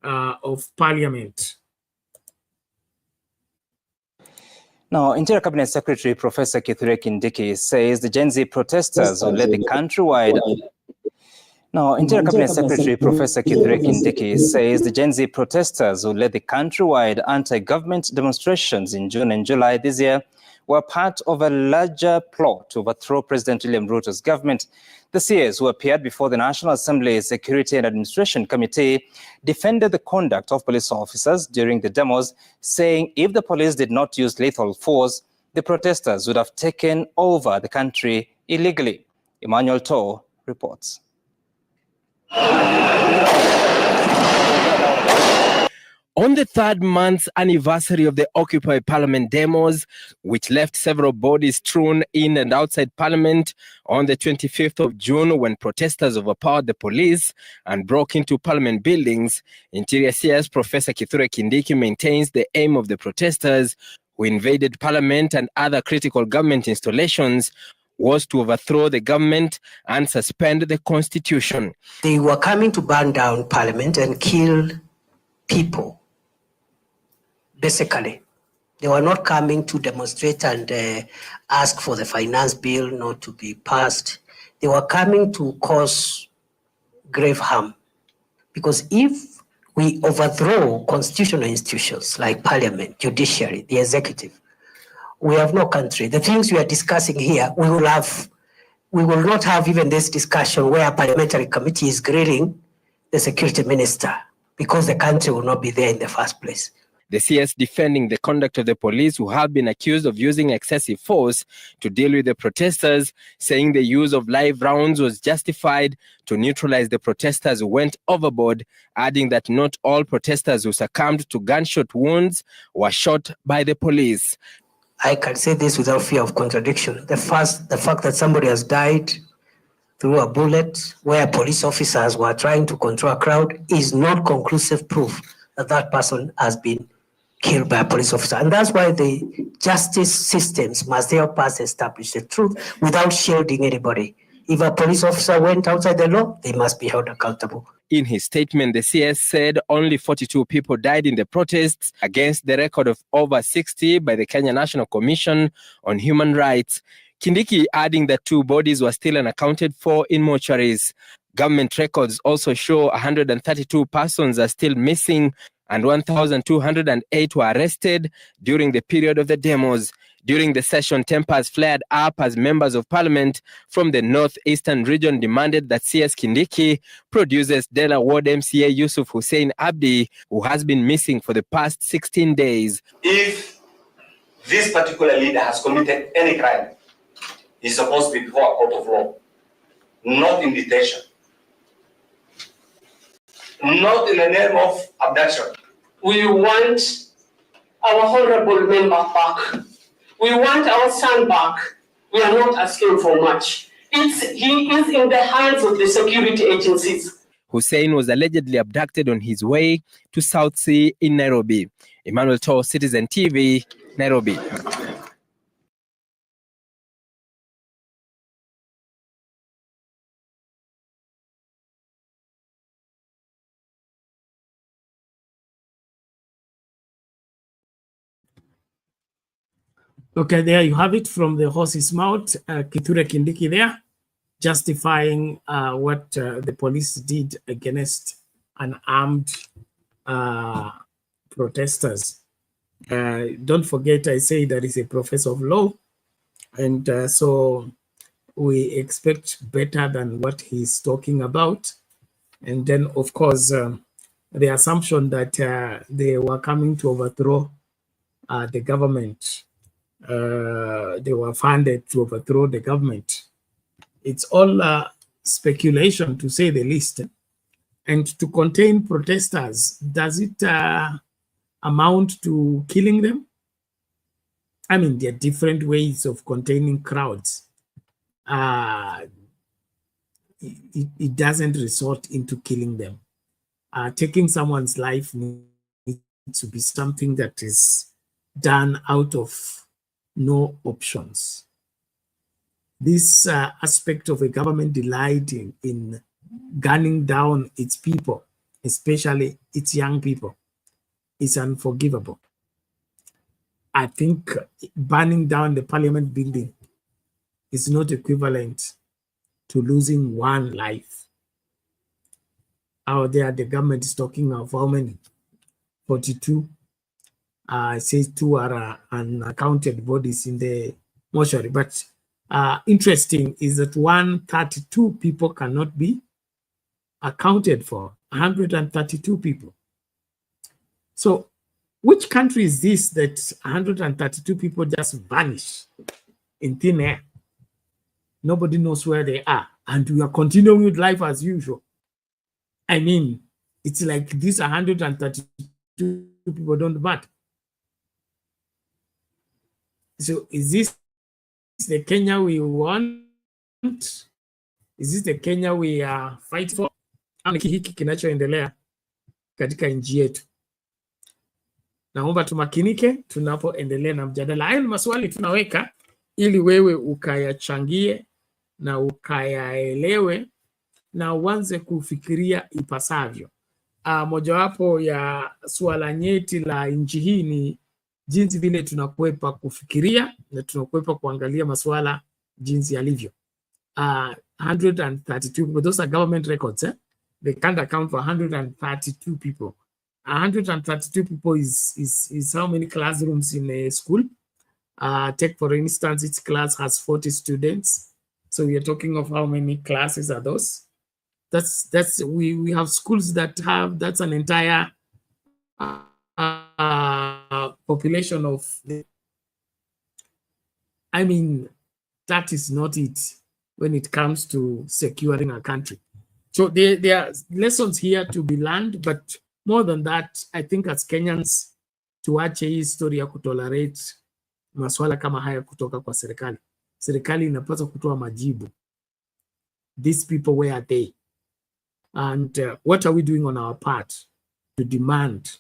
of parliament. Now, Interior Cabinet Secretary Professor Kithure Kindiki says the Gen Z protesters who led the countrywide. Now, Interior Cabinet Secretary Professor Kithure Kindiki says the Gen Z protesters who led the countrywide anti-government demonstrations in June and July this year were part of a larger plot to overthrow President William Ruto's government. The CS, who appeared before the National Assembly Security and Administration Committee, defended the conduct of police officers during the demos, saying if the police did not use lethal force, the protesters would have taken over the country illegally. Emmanuel Toh reports. On the third month anniversary of the Occupy Parliament demos, which left several bodies strewn in and outside Parliament on the 25th of June when protesters overpowered the police and broke into Parliament buildings, Interior CS Professor Kithure Kindiki maintains the aim of the protesters who invaded Parliament and other critical government installations was to overthrow the government and suspend the constitution. They were coming to burn down Parliament and kill people. Basically, they were not coming to demonstrate and ask for the finance bill not to be passed. They were coming to cause grave harm. Because if we overthrow constitutional institutions like Parliament, judiciary, the executive, we have no country. The things we are discussing here, we will not have even this discussion where a parliamentary committee is grilling the security minister because the country will not be there in the first place. The CS defending the conduct of the police who have been accused of using excessive force to deal with the protesters, saying the use of live rounds was justified to neutralize the protesters who went overboard, adding that not all protesters who succumbed to gunshot wounds were shot by the police. I can say this without fear of contradiction. The fact that somebody has died through a bullet where police officers were trying to control a crowd is not conclusive proof that that person has been killed by a police officer. And that's why the justice systems must help us establish the truth without shielding anybody. If a police officer went outside the law, they must be held accountable. In his statement, the CS said only 42 people died in the protests against the record of over 60 by the Kenya National Commission on Human Rights. Kindiki adding that 2 bodies were still unaccounted for in mortuaries. Government records also show 132 persons are still missing and 1,208 were arrested during the period of the demos. During the session, tempers flared up as members of parliament from the northeastern region demanded that CS Kindiki produces Dela Ward MCA Yusuf Hussein Abdi, who has been missing for the past 16 days. If this particular leader has committed any crime, he's supposed to be before a court of law, not in detention. Not in the name of abduction. We want our honorable member back. We want our son back. We are not asking for much. He is in the hands of the security agencies. Hussein was allegedly abducted on his way to South Sea in Nairobi. Emmanuel Tor, Citizen TV, Nairobi. Okay, there you have it from the horse's mouth. Kithure Kindiki there, justifying what the police did against unarmed protesters. Don't forget, I say that he's a professor of law, and so we expect better than what he's talking about. And then, of course, the assumption that they were coming to overthrow the government. They were funded to overthrow the government. It's all speculation, to say the least. And to contain protesters, does it amount to killing them? I mean, there are different ways of containing crowds. It doesn't resort into killing them. Taking someone's life needs to be something that is done out of no options. This aspect of a government delight in gunning down its people, especially its young people, is unforgivable. I think burning down the parliament building is not equivalent to losing one life. Out there, the government is talking of how many? 42. It says 2 are unaccounted bodies in the mortuary. But interesting is that 132 people cannot be accounted for. 132 people. So which country is this that 132 people just vanish in thin air? Nobody knows where they are. And we are continuing with life as usual. I mean, it's like these 132 people don't matter. So is this the Kenya we want? Is this the Kenya we are fighting for? Hiki kinachoendelea katika nchi yetu. Naomba tumakinike tunapoendelea na mjadala. Hayo ni maswali tunaweka ili wewe ukayachangie na ukayaelewe na uanze kufikiria ipasavyo. Mojawapo ya suala nyeti la nchi hii ni jinsi vile tunakwepa kufikiria na tunakwepa kuangalia masuala jinsi yalivyo. 132 people, those are government records. They can't account for 132 people. 132 people is how many classrooms in a school? Take for instance, each class has 40 students. So we are talking of how many classes are those? We have schools that have, that's an entire population of, I mean, that is not it when it comes to securing a country. So there are lessons here to be learned, but more than that, I think as Kenyans, tuache hii story ya kutolerate maswala kama haya kutoka kwa serikali. Serikali inapaswa kutoa majibu. These people, where are they? And what are we doing on our part to demand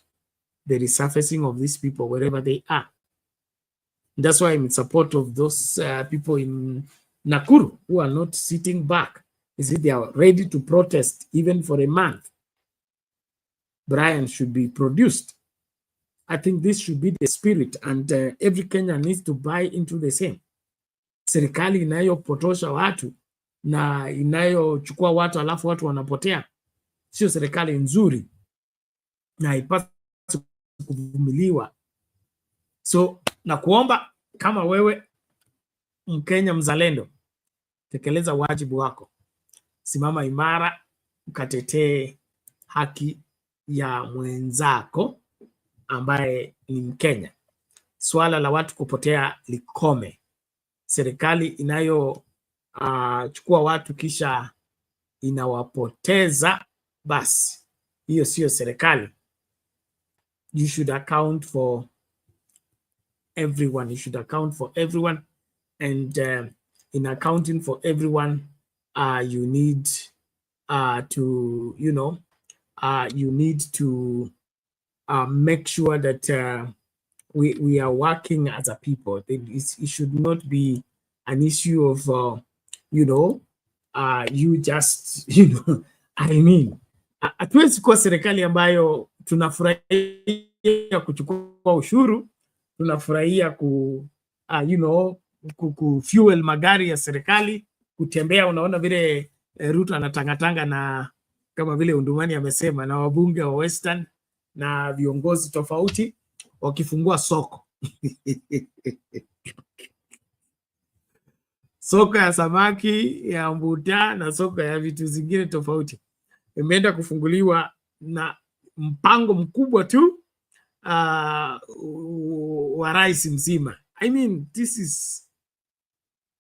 the resurfacing of these people wherever they are? And that's why I'm in support of those people in Nakuru who are not sitting back. Is it they are ready to protest even for a month? Brian should be produced. I think this should be the spirit, and every Kenyan needs to buy into the same. Serikali inayopotosha watu na inayochukua watu alafu watu wanapotea sio serikali nzuri na haipaswi kuvumiliwa. So na kuomba kama wewe Mkenya mzalendo, tekeleza wajibu wako. Simama imara, ukatetee haki ya mwenzako ambaye ni Mkenya. Swala la watu kupotea likome. Serikali inayochukua watu kisha inawapoteza, basi hiyo sio serikali. You should account for everyone. You should account for everyone, and in accounting for everyone, you need to, you need to make sure that we are working as a people. It should not be an issue of, you just, I mean, hatuwezi kuwa serikali ambayo tunafurahia kuchukua ushuru, tunafurahia kufuel magari ya serikali, kutembea. Unaona vile Ruto anatangatanga na kama vile Undumani amesema, na wabunge wa Western na viongozi tofauti wakifungua soko soko ya samaki, ya mbuta na soko ya vitu zingine tofauti imeenda kufunguliwa na mpango mkubwa tu wa rais mzima. I mean, this is,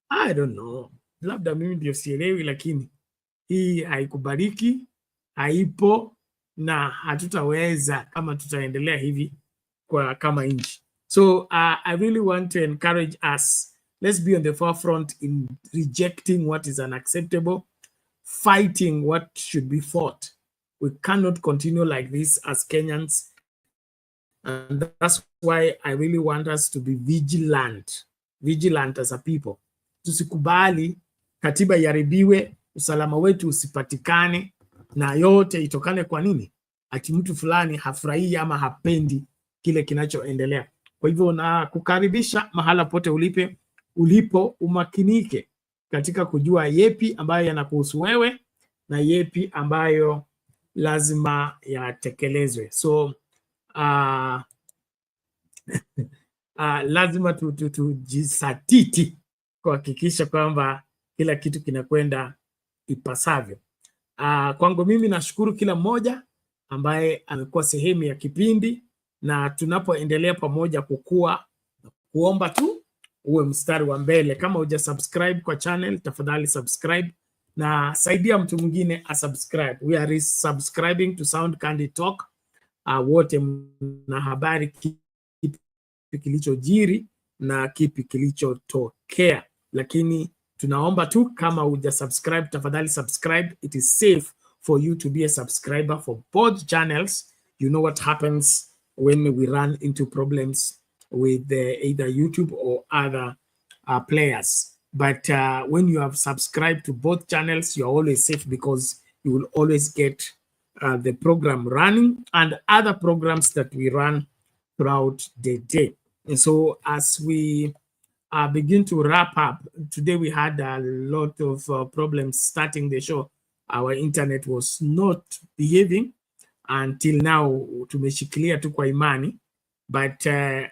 I don't know, labda mimi ndio sielewi, lakini hii haikubaliki, haipo, na hatutaweza kama tutaendelea hivi kwa kama nchi. So I really want to encourage us, let's be on the forefront in rejecting what is unacceptable, fighting what should be fought. We cannot continue like this as Kenyans, and that's why I really want us to be vigilant as a people. Tusikubali katiba iharibiwe, usalama wetu usipatikane, na yote itokane kwa nini? Ati mtu fulani hafurahii ama hapendi kile kinachoendelea. Kwa hivyo na kukaribisha mahala pote ulipo, umakinike katika kujua yepi ambayo yanakuhusu wewe na yepi ambayo lazima yatekelezwe. So lazima tujisatiti kuhakikisha kwamba kila kitu kinakwenda ipasavyo. Kwangu mimi nashukuru kila mmoja ambaye amekuwa sehemu ya kipindi, na tunapoendelea pamoja kukua, kuomba tu uwe mstari wa mbele. Kama huja subscribe kwa channel, tafadhali subscribe na saidia mtu mwingine asubscribe. We are subscribing to Sound Candy Talk. wote mna habari kipi kilichojiri na kipi kilichotokea, lakini tunaomba tu kama uja subscribe, tafadhali subscribe. It is safe for you to be a subscriber for both channels. You know what happens when we run into problems with either YouTube or other players. But when you have subscribed to both channels, you're always safe because you will always get the program running and other programs that we run throughout the day. And so as we begin to wrap up, today we had a lot of problems starting the show. Our internet was not behaving until now, tumeshikilia tu kwa imani. But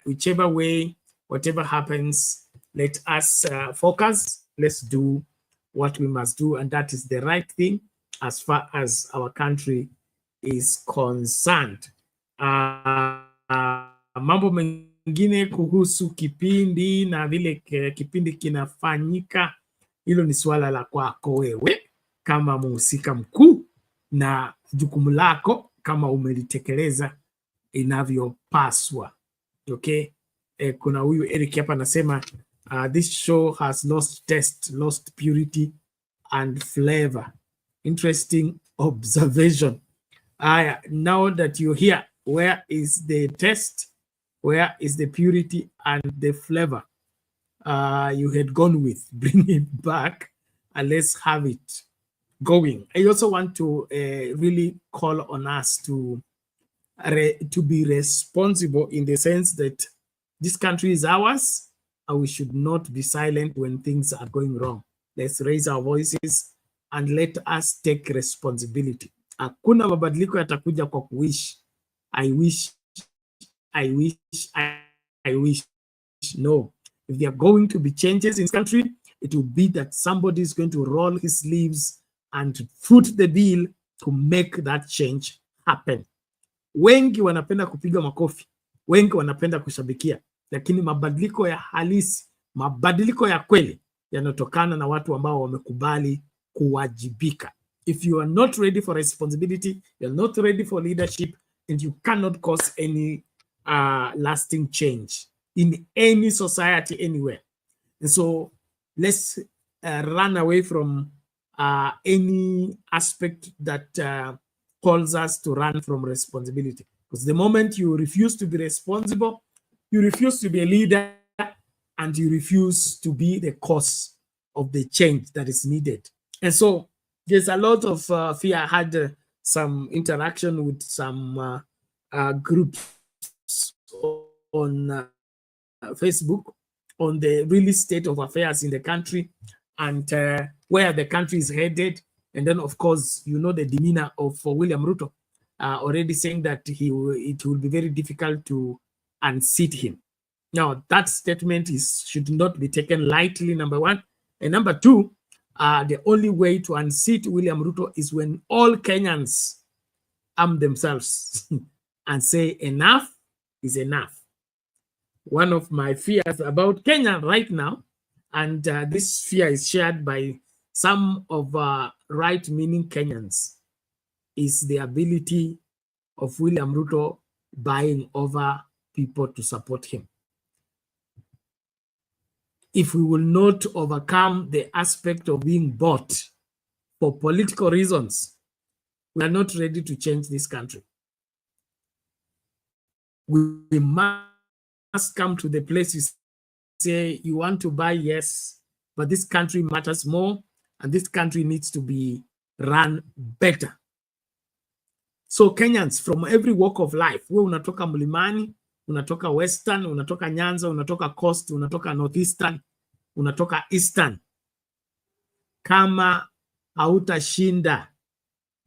whichever way, whatever happens, let us focus. Let's do what we must do, and that is the right thing as far as our country is concerned. Mambo mengine kuhusu kipindi na vile kipindi kinafanyika, hilo ni swala la kwako wewe kama mhusika mkuu na jukumu lako kama umelitekeleza inavyopaswa. Okay? Kuna huyu Eric hapa anasema this show has lost taste, lost purity and flavor. Interesting observation. Now that you're here, where is the taste? Where is the purity and the flavor you had gone with? Bring it back and let's have it going. I also want to really call on us to be responsible in the sense that this country is ours and we should not be silent when things are going wrong. Let's raise our voices and let us take responsibility. Hakuna mabadiliko yatakuja kwa kuishi. I wish. No. If there are going to be changes in this country, it will be that somebody is going to roll his sleeves and foot the bill to make that change happen. Wengi wanapenda kupiga makofi, wengi wanapenda kushabikia, lakini mabadiliko ya halisi, mabadiliko ya kweli yanatokana na watu ambao wamekubali kuwajibika. If you are not ready for responsibility, you're not ready for leadership, and you cannot cause any lasting change in any society anywhere. And so let's run away from any aspect that calls us to run from responsibility. Because the moment you refuse to be responsible, you refuse to be a leader, and you refuse to be the cause of the change that is needed. And so there's a lot of fear. I had some interaction with some groups on Facebook on the real state of affairs in the country and where the country is headed. And then, of course, you know the demeanor of William Ruto, already saying that it will be very difficult to unseat him. Now, that statement should not be taken lightly, number one. And number two, the only way to unseat William Ruto is when all Kenyans arm themselves and say enough is enough. One of my fears about Kenya right now, and this fear is shared by some of right-meaning Kenyans, is the ability of William Ruto buying over people to support him. If we will not overcome the aspect of being bought for political reasons, we are not ready to change this country. We must come to the place you say you want to buy, yes, but this country matters more, and this country needs to be run better. So Kenyans from every walk of life, we unatoka Mlimani, unatoka Western, unatoka Nyanza, unatoka Coast, unatoka Northeastern, unatoka Eastern, kama hautashinda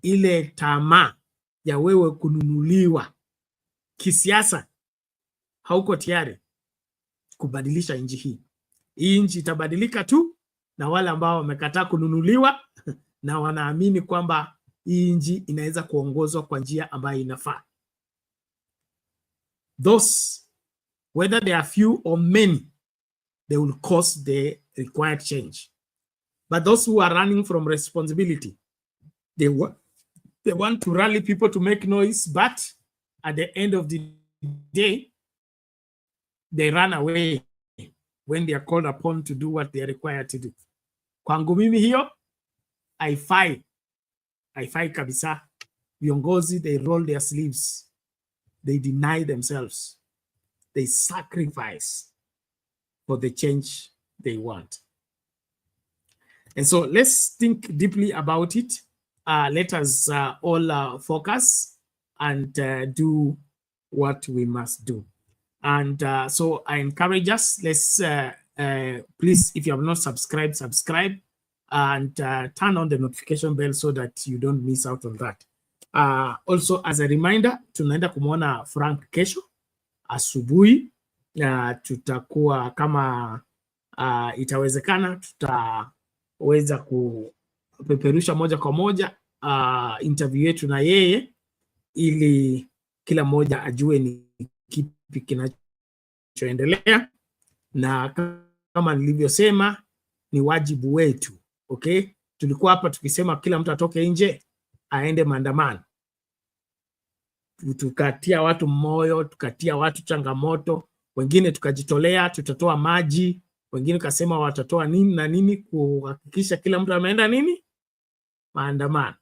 ile tamaa ya wewe kununuliwa kisiasa, hauko tayari kubadilisha nchi hii. Hii nchi itabadilika tu na wale ambao wamekataa kununuliwa na wanaamini kwamba hii nchi inaweza kuongozwa kwa njia ambayo inafaa. Those, whether they are few or many, they will cause the required change. But those who are running from responsibility, they want to rally people to make noise, but at the end of the day, they run away when they are called upon to do what they are required to do. Kwangu mimi hiyo, haifai kabisa. Viongozi, they roll their sleeves. They deny themselves. They sacrifice for the change they want. And so let's think deeply about it. Let us all focus and do what we must do. And so I encourage us, let's please, if you have not subscribed, subscribe and turn on the notification bell so that you don't miss out on that. Also, as a reminder, tunaenda kumwona Frank kesho asubuhi. Tutakuwa kama itawezekana, tutaweza kupeperusha moja kwa moja interview yetu na yeye, ili kila mmoja ajue ni kipi kinachoendelea, na kama nilivyosema ni wajibu wetu. Okay, tulikuwa hapa tukisema kila mtu atoke nje aende maandamano, tukatia watu moyo, tukatia watu changamoto, wengine tukajitolea tutatoa maji, wengine kasema watatoa nini na nini kuhakikisha kila mtu ameenda nini maandamano.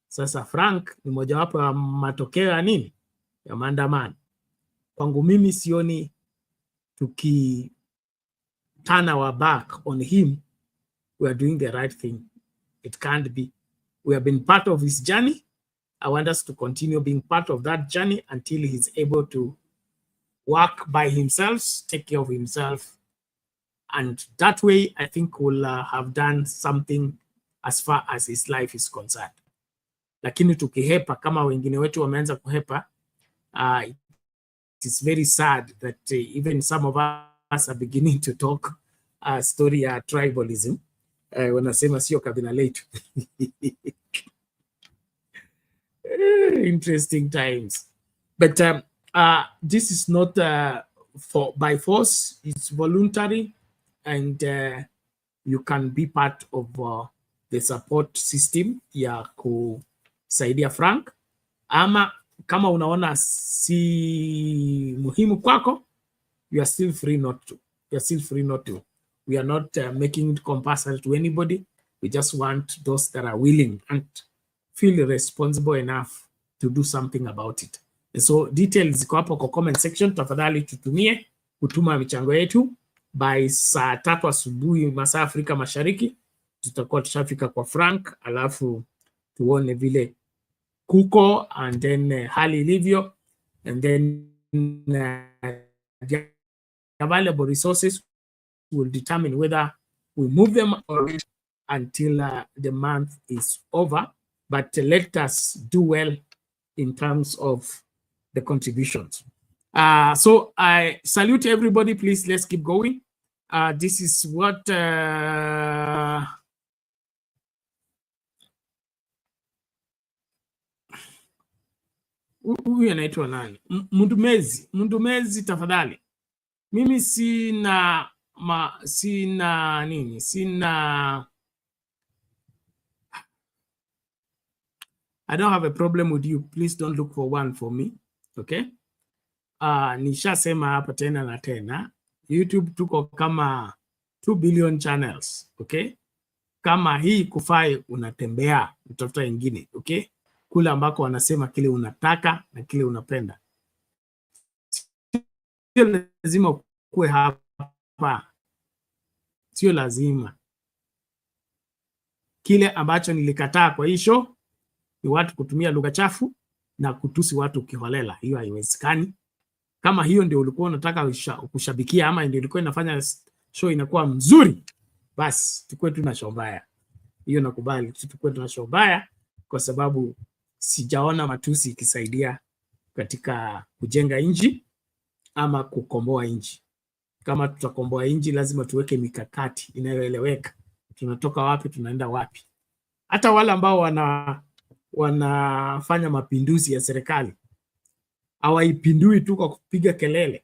Sasa Frank ni mojawapo ya matokeo ya nini ya maandamano. Kwangu mimi sioni tuki turn our back on him, we are doing the right thing. It can't be. We have been part of his journey. I want us to continue being part of that journey until he's able to work by himself, take care of himself. And that way, I think we'll have done something as far as his life is concerned. Lakini tukihepa kama wengine wetu wameanza kuhepa, it is very sad that even some of us are beginning to talk story ya tribalism. Wanasema sio kabila letu. Interesting times. But this is not by force, it's voluntary, and you can be part of the support system ya kusaidia Frank. Ama kama unaona si muhimu kwako, you are still free not to. You are still free not to. We are not making it compulsory to anybody. We just want those that are willing and feel responsible enough to do something about it. And so details ziko hapo kwa comment section. Tafadhali tutumie kutuma michango yetu by saa 3 asubuhi masaa Afrika Mashariki. Tutakuwa tushafika kwa Frank, alafu tuone vile kuko and then hali ilivyo, and then the available resources will determine whether we move them or until the month is over. But let us do well in terms of the contributions. So I salute everybody. Please, let's keep going. This is what huyu anaitwa nani? Mundumezi tafadhali. Mimi sina I don't have a problem with you. Please don't look for one for me. Okay? Nishasema hapa tena na tena. YouTube tuko kama 2 billion channels. Okay? Kama hii kufai, unatembea utafuta ingine. Okay? Kule ambako wanasema kile unataka na kile unapenda. Sio lazima kuwe hapa. Sio lazima. Kile ambacho nilikataa kwa hii show ni watu kutumia lugha chafu na kutusi watu kiholela. Hiyo haiwezekani. Kama hiyo ndio ulikuwa unataka kushabikia, ama ndio ilikuwa inafanya show inakuwa mzuri, basi tukue tuna show mbaya. Hiyo nakubali, tukue tuna show mbaya, kwa sababu sijaona matusi ikisaidia katika kujenga nchi ama kukomboa nchi. Kama tutakomboa nchi, lazima tuweke mikakati inayoeleweka. Tunatoka wapi, tunaenda wapi. Hata wale ambao wanafanya mapinduzi ya serikali hawaipindui tu kwa kupiga kelele.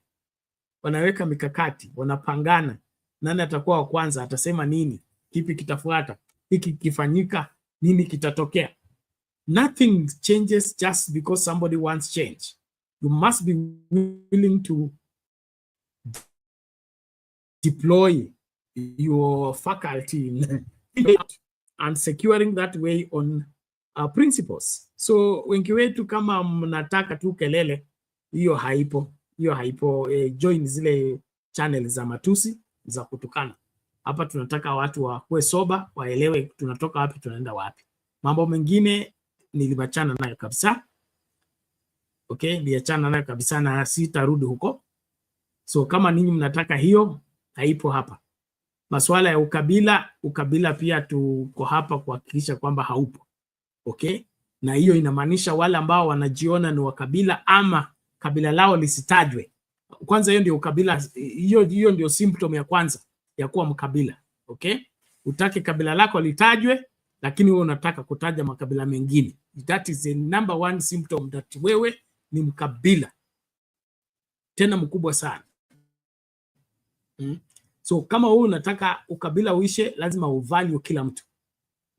Wanaweka mikakati, wanapangana. Nani atakuwa wa kwanza, atasema nini, kipi kitafuata, hiki kifanyika, nini kitatokea. Nothing changes just because somebody wants change. You must be willing to deploy your faculty and securing that way on principles. So wengi wetu kama mnataka tu kelele, hiyo haipo. Join zile channel za matusi za kutukana. Hapa tunataka watu wawe soba, waelewe tunatoka wapi, tunaenda wapi. Mambo mengine nilibachana nayo kabisa. Okay, niliachana nayo kabisa na sitarudi huko. So kama ninyi mnataka hiyo, haipo hapa. Masuala ya ukabila pia tuko hapa kuhakikisha kwamba haupo. Okay? Na hiyo inamaanisha wale ambao wanajiona ni wakabila ama kabila lao lisitajwe. Kwanza hiyo ndio ukabila, hiyo ndio symptom ya kwanza ya kuwa mkabila. Okay? Utaki kabila lako litajwe, lakini wewe unataka kutaja makabila mengine. That is the number one symptom that wewe ni mkabila. Tena mkubwa sana. So kama wewe unataka ukabila uishe, lazima uvalue kila mtu.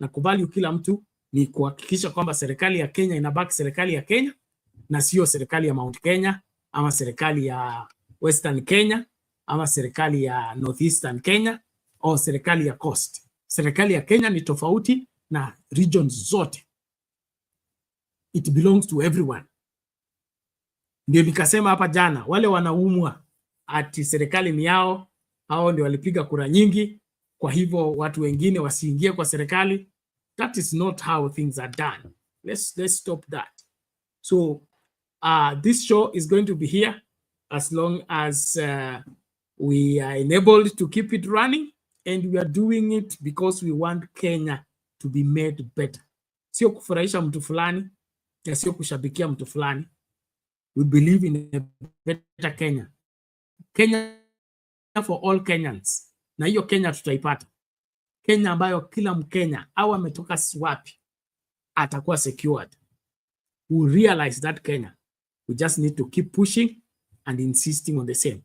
Na kuvalue kila mtu ni kuhakikisha kwamba serikali ya Kenya inabaki serikali ya Kenya na sio serikali ya Mount Kenya ama serikali ya Western Kenya ama serikali ya Northeastern Kenya au serikali ya Coast. Serikali ya Kenya ni tofauti na regions zote. It belongs to everyone. Ndio nikasema hapa jana, wale wanaumwa ati serikali ni yao, hao ndio walipiga kura nyingi, kwa hivyo watu wengine wasiingie kwa serikali. That is not how things are done. Let's stop that. So this show is going to be here as long as we are enabled to keep it running, and we are doing it because we want Kenya to be made better. Sio kufurahisha mtu fulani, na sio kushabikia mtu fulani. We believe in a better Kenya. Kenya for all Kenyans. Na hiyo Kenya tutaipata. Kenya ambayo kila Mkenya au ametoka wapi atakuwa secured. We realize that Kenya. We just need to keep pushing and insisting on the same.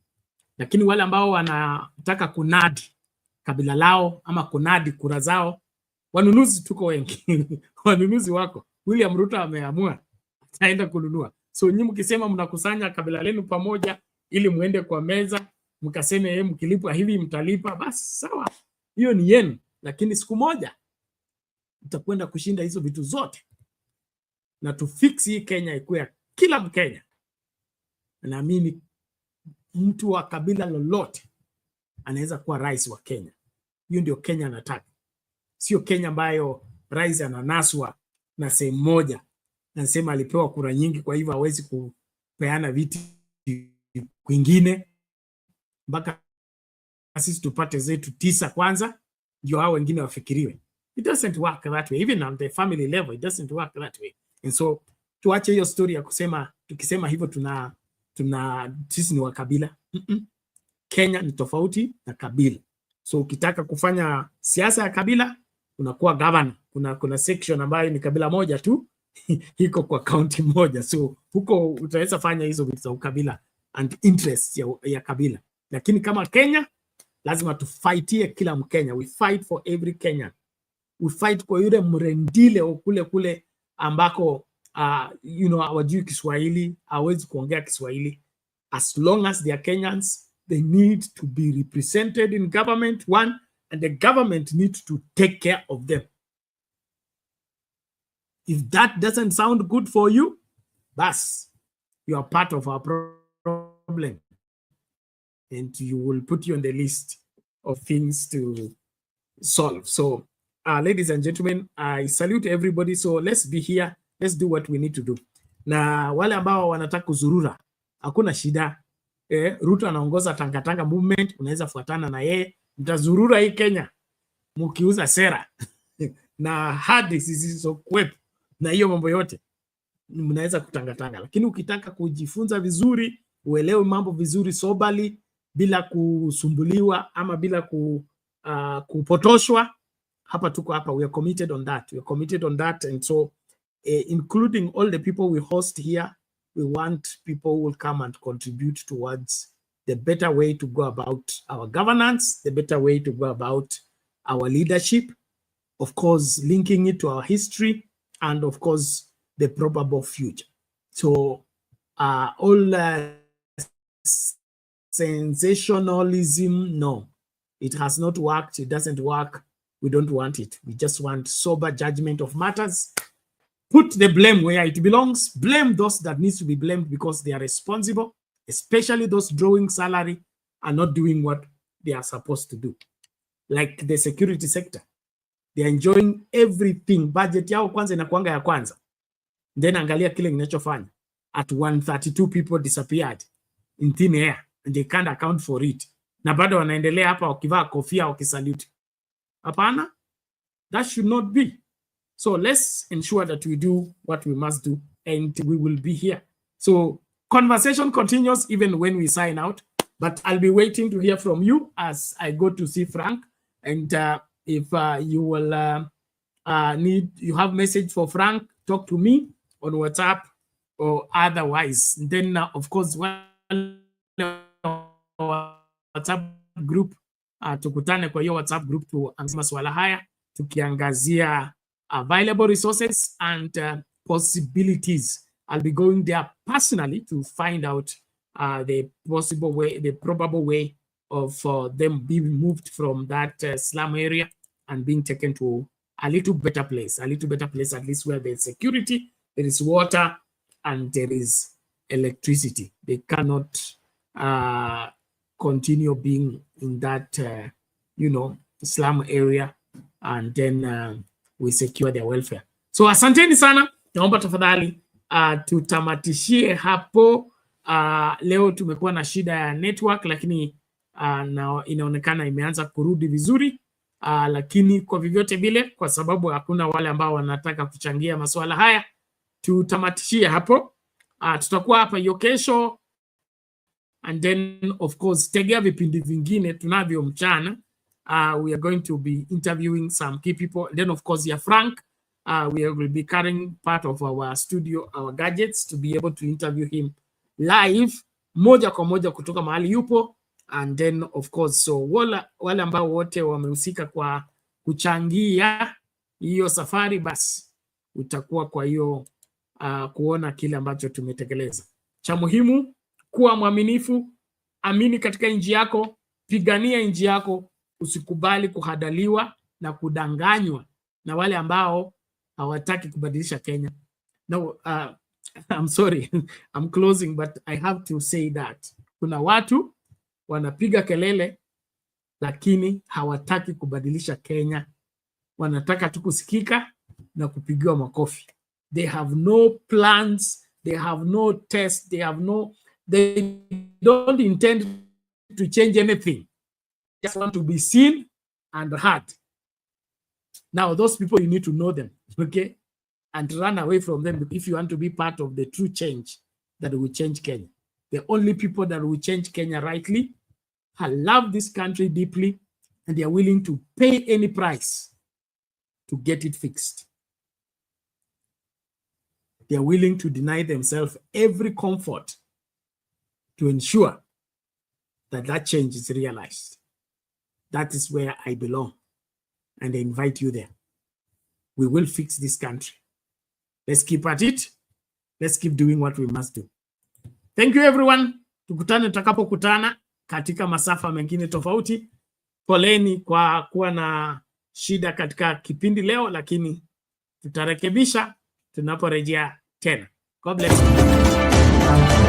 Lakini wale ambao wanataka kunadi kabila lao ama kunadi kura zao, wanunuzi tuko wengi. Wanunuzi wako. William Ruto ameamua ataenda kununua. So nyinyi mkisema mnakusanya kabila lenu pamoja ili muende kwa meza, mkaseme mkilipwa hivi mtalipa, basi sawa. Hiyo ni yenu, lakini siku moja mtakwenda kushinda hizo vitu zote. Na tufix hii Kenya ikuwe kila Mkenya. Naamini mtu wa kabila lolote anaweza kuwa rais wa Kenya. Hiyo ndio Kenya nataka. Sio Kenya ambayo rais ananaswa na sehemu moja. Nasema alipewa kura nyingi kwa hivyo hawezi kupeana viti kwingine. Mpaka sisi tupate zetu 9 kwanza ndio hao wengine wafikiriwe. It doesn't work that way. Even on the family level, it doesn't work that way. And so tuache hiyo story ya kusema tukisema hivyo sisi ni wa kabila. Kenya ni tofauti na kabila. So ukitaka kufanya siasa ya kabila unakuwa governor. Kuna section ambayo ni kabila moja tu iko kwa county moja. So huko utaweza fanya hizo vitu za ukabila and interests ya kabila. Lakini kama Kenya lazima tufightie kila Mkenya. We fight for every Kenyan. We fight kwa yule mrendile kule ambako hawajui Kiswahili, hawezi kuongea Kiswahili. As long as they are Kenyans, they need to be represented in government, one, and the government needs to take care of them. If that doesn't sound good for you, bas, you are part of our problem. And you will put you on the list of things to solve. So, ladies and gentlemen, I salute everybody. So let's be here. Let's do what we need to do. Na wale ambao wanataka kuzurura, hakuna shida. Ruto anaongoza Tangatanga movement, unaweza fuatana na yeye. Mtazurura hii Kenya, mkiuza sera. Na hadi zisizokuwepo. Na hiyo mambo yote, mnaweza kutangatanga. Lakini ukitaka kujifunza vizuri, uelewe mambo vizuri sobali, bila kusumbuliwa ama bila kupotoshwa, hapa tuko hapa. We are committed on that. We are committed on that. And so, including all the people we host here, we want people who will come and contribute towards the better way to go about our governance, the better way to go about our leadership. Of course, linking it to our history and of course the probable future. So all sensationalism, no, it has not worked. It doesn't work. We don't want it. We just want sober judgment of matters. Put the blame where it belongs. Blame those that needs to be blamed because they are responsible, especially those drawing salary and not doing what they are supposed to do. Like the security sector. They are enjoying everything. Budget yao kwanza inakuanga ya kwanza. Then angalia kile kinachofanya. At 132 people disappeared in thin air and they can't account for it. Na bado wanaendelea hapa wakivaa kofia wakisalute. Hapana, that should not be. So let's ensure that we do what we must do and we will be here. So conversation continues even when we sign out, but I'll be waiting to hear from you as I go to see Frank. And if you will you have message for Frank, talk to me on WhatsApp or otherwise. And then of course, WhatsApp group, tukutane kwa hiyo WhatsApp group tuangazie masuala haya tukiangazia available resources and possibilities. I'll be going there personally to find out the possible way, the probable way of them being moved from that slum area and being taken to a little better place at least where there's security, there is water, and there is electricity. They cannot continue being in that, slum area, and then we secure their welfare. So asanteni sana, naomba tafadhali tutamatishie hapo. Leo tumekuwa na shida ya network, lakini na inaonekana imeanza kurudi vizuri, lakini kwa vyovyote vile, kwa sababu hakuna wale ambao wanataka kuchangia masuala haya, tutamatishie hapo. Tutakuwa hapa hiyo kesho, and then of course tegea vipindi vingine tunavyo mchana. We are going to be interviewing some key people. And then of course, Frank, we will be carrying part of our studio, our gadgets, to be able to interview him live, moja kwa moja kutoka mahali yupo. And then of course, so wale ambao wote wamehusika kwa kuchangia hiyo safari, basi utakuwa kwa hiyo kuona kile ambacho tumetekeleza. Cha muhimu, kuwa mwaminifu, amini katika nchi yako, pigania nchi yako, usikubali kuhadaliwa na kudanganywa na wale ambao hawataki kubadilisha Kenya. No, I'm sorry, I'm closing, but I have to say that kuna watu wanapiga kelele lakini hawataki kubadilisha Kenya. Wanataka tu kusikika na kupigiwa makofi. They have no plans, they have no test, they don't intend to change anything. Just want to be seen and heard. Now, those people, you need to know them, okay? And run away from them if you want to be part of the true change that will change Kenya. The only people that will change Kenya rightly love this country deeply, and they are willing to pay any price to get it fixed. They are willing to deny themselves every comfort to ensure that that change is realized. That is where I belong, and I invite you there. We will fix this country. Let's keep at it. Let's keep doing what we must do. Thank you everyone. Tukutane tutakapokutana katika masafa mengine tofauti. Poleni kwa kuwa na shida katika kipindi leo, lakini tutarekebisha tunaporejea tena. God bless you.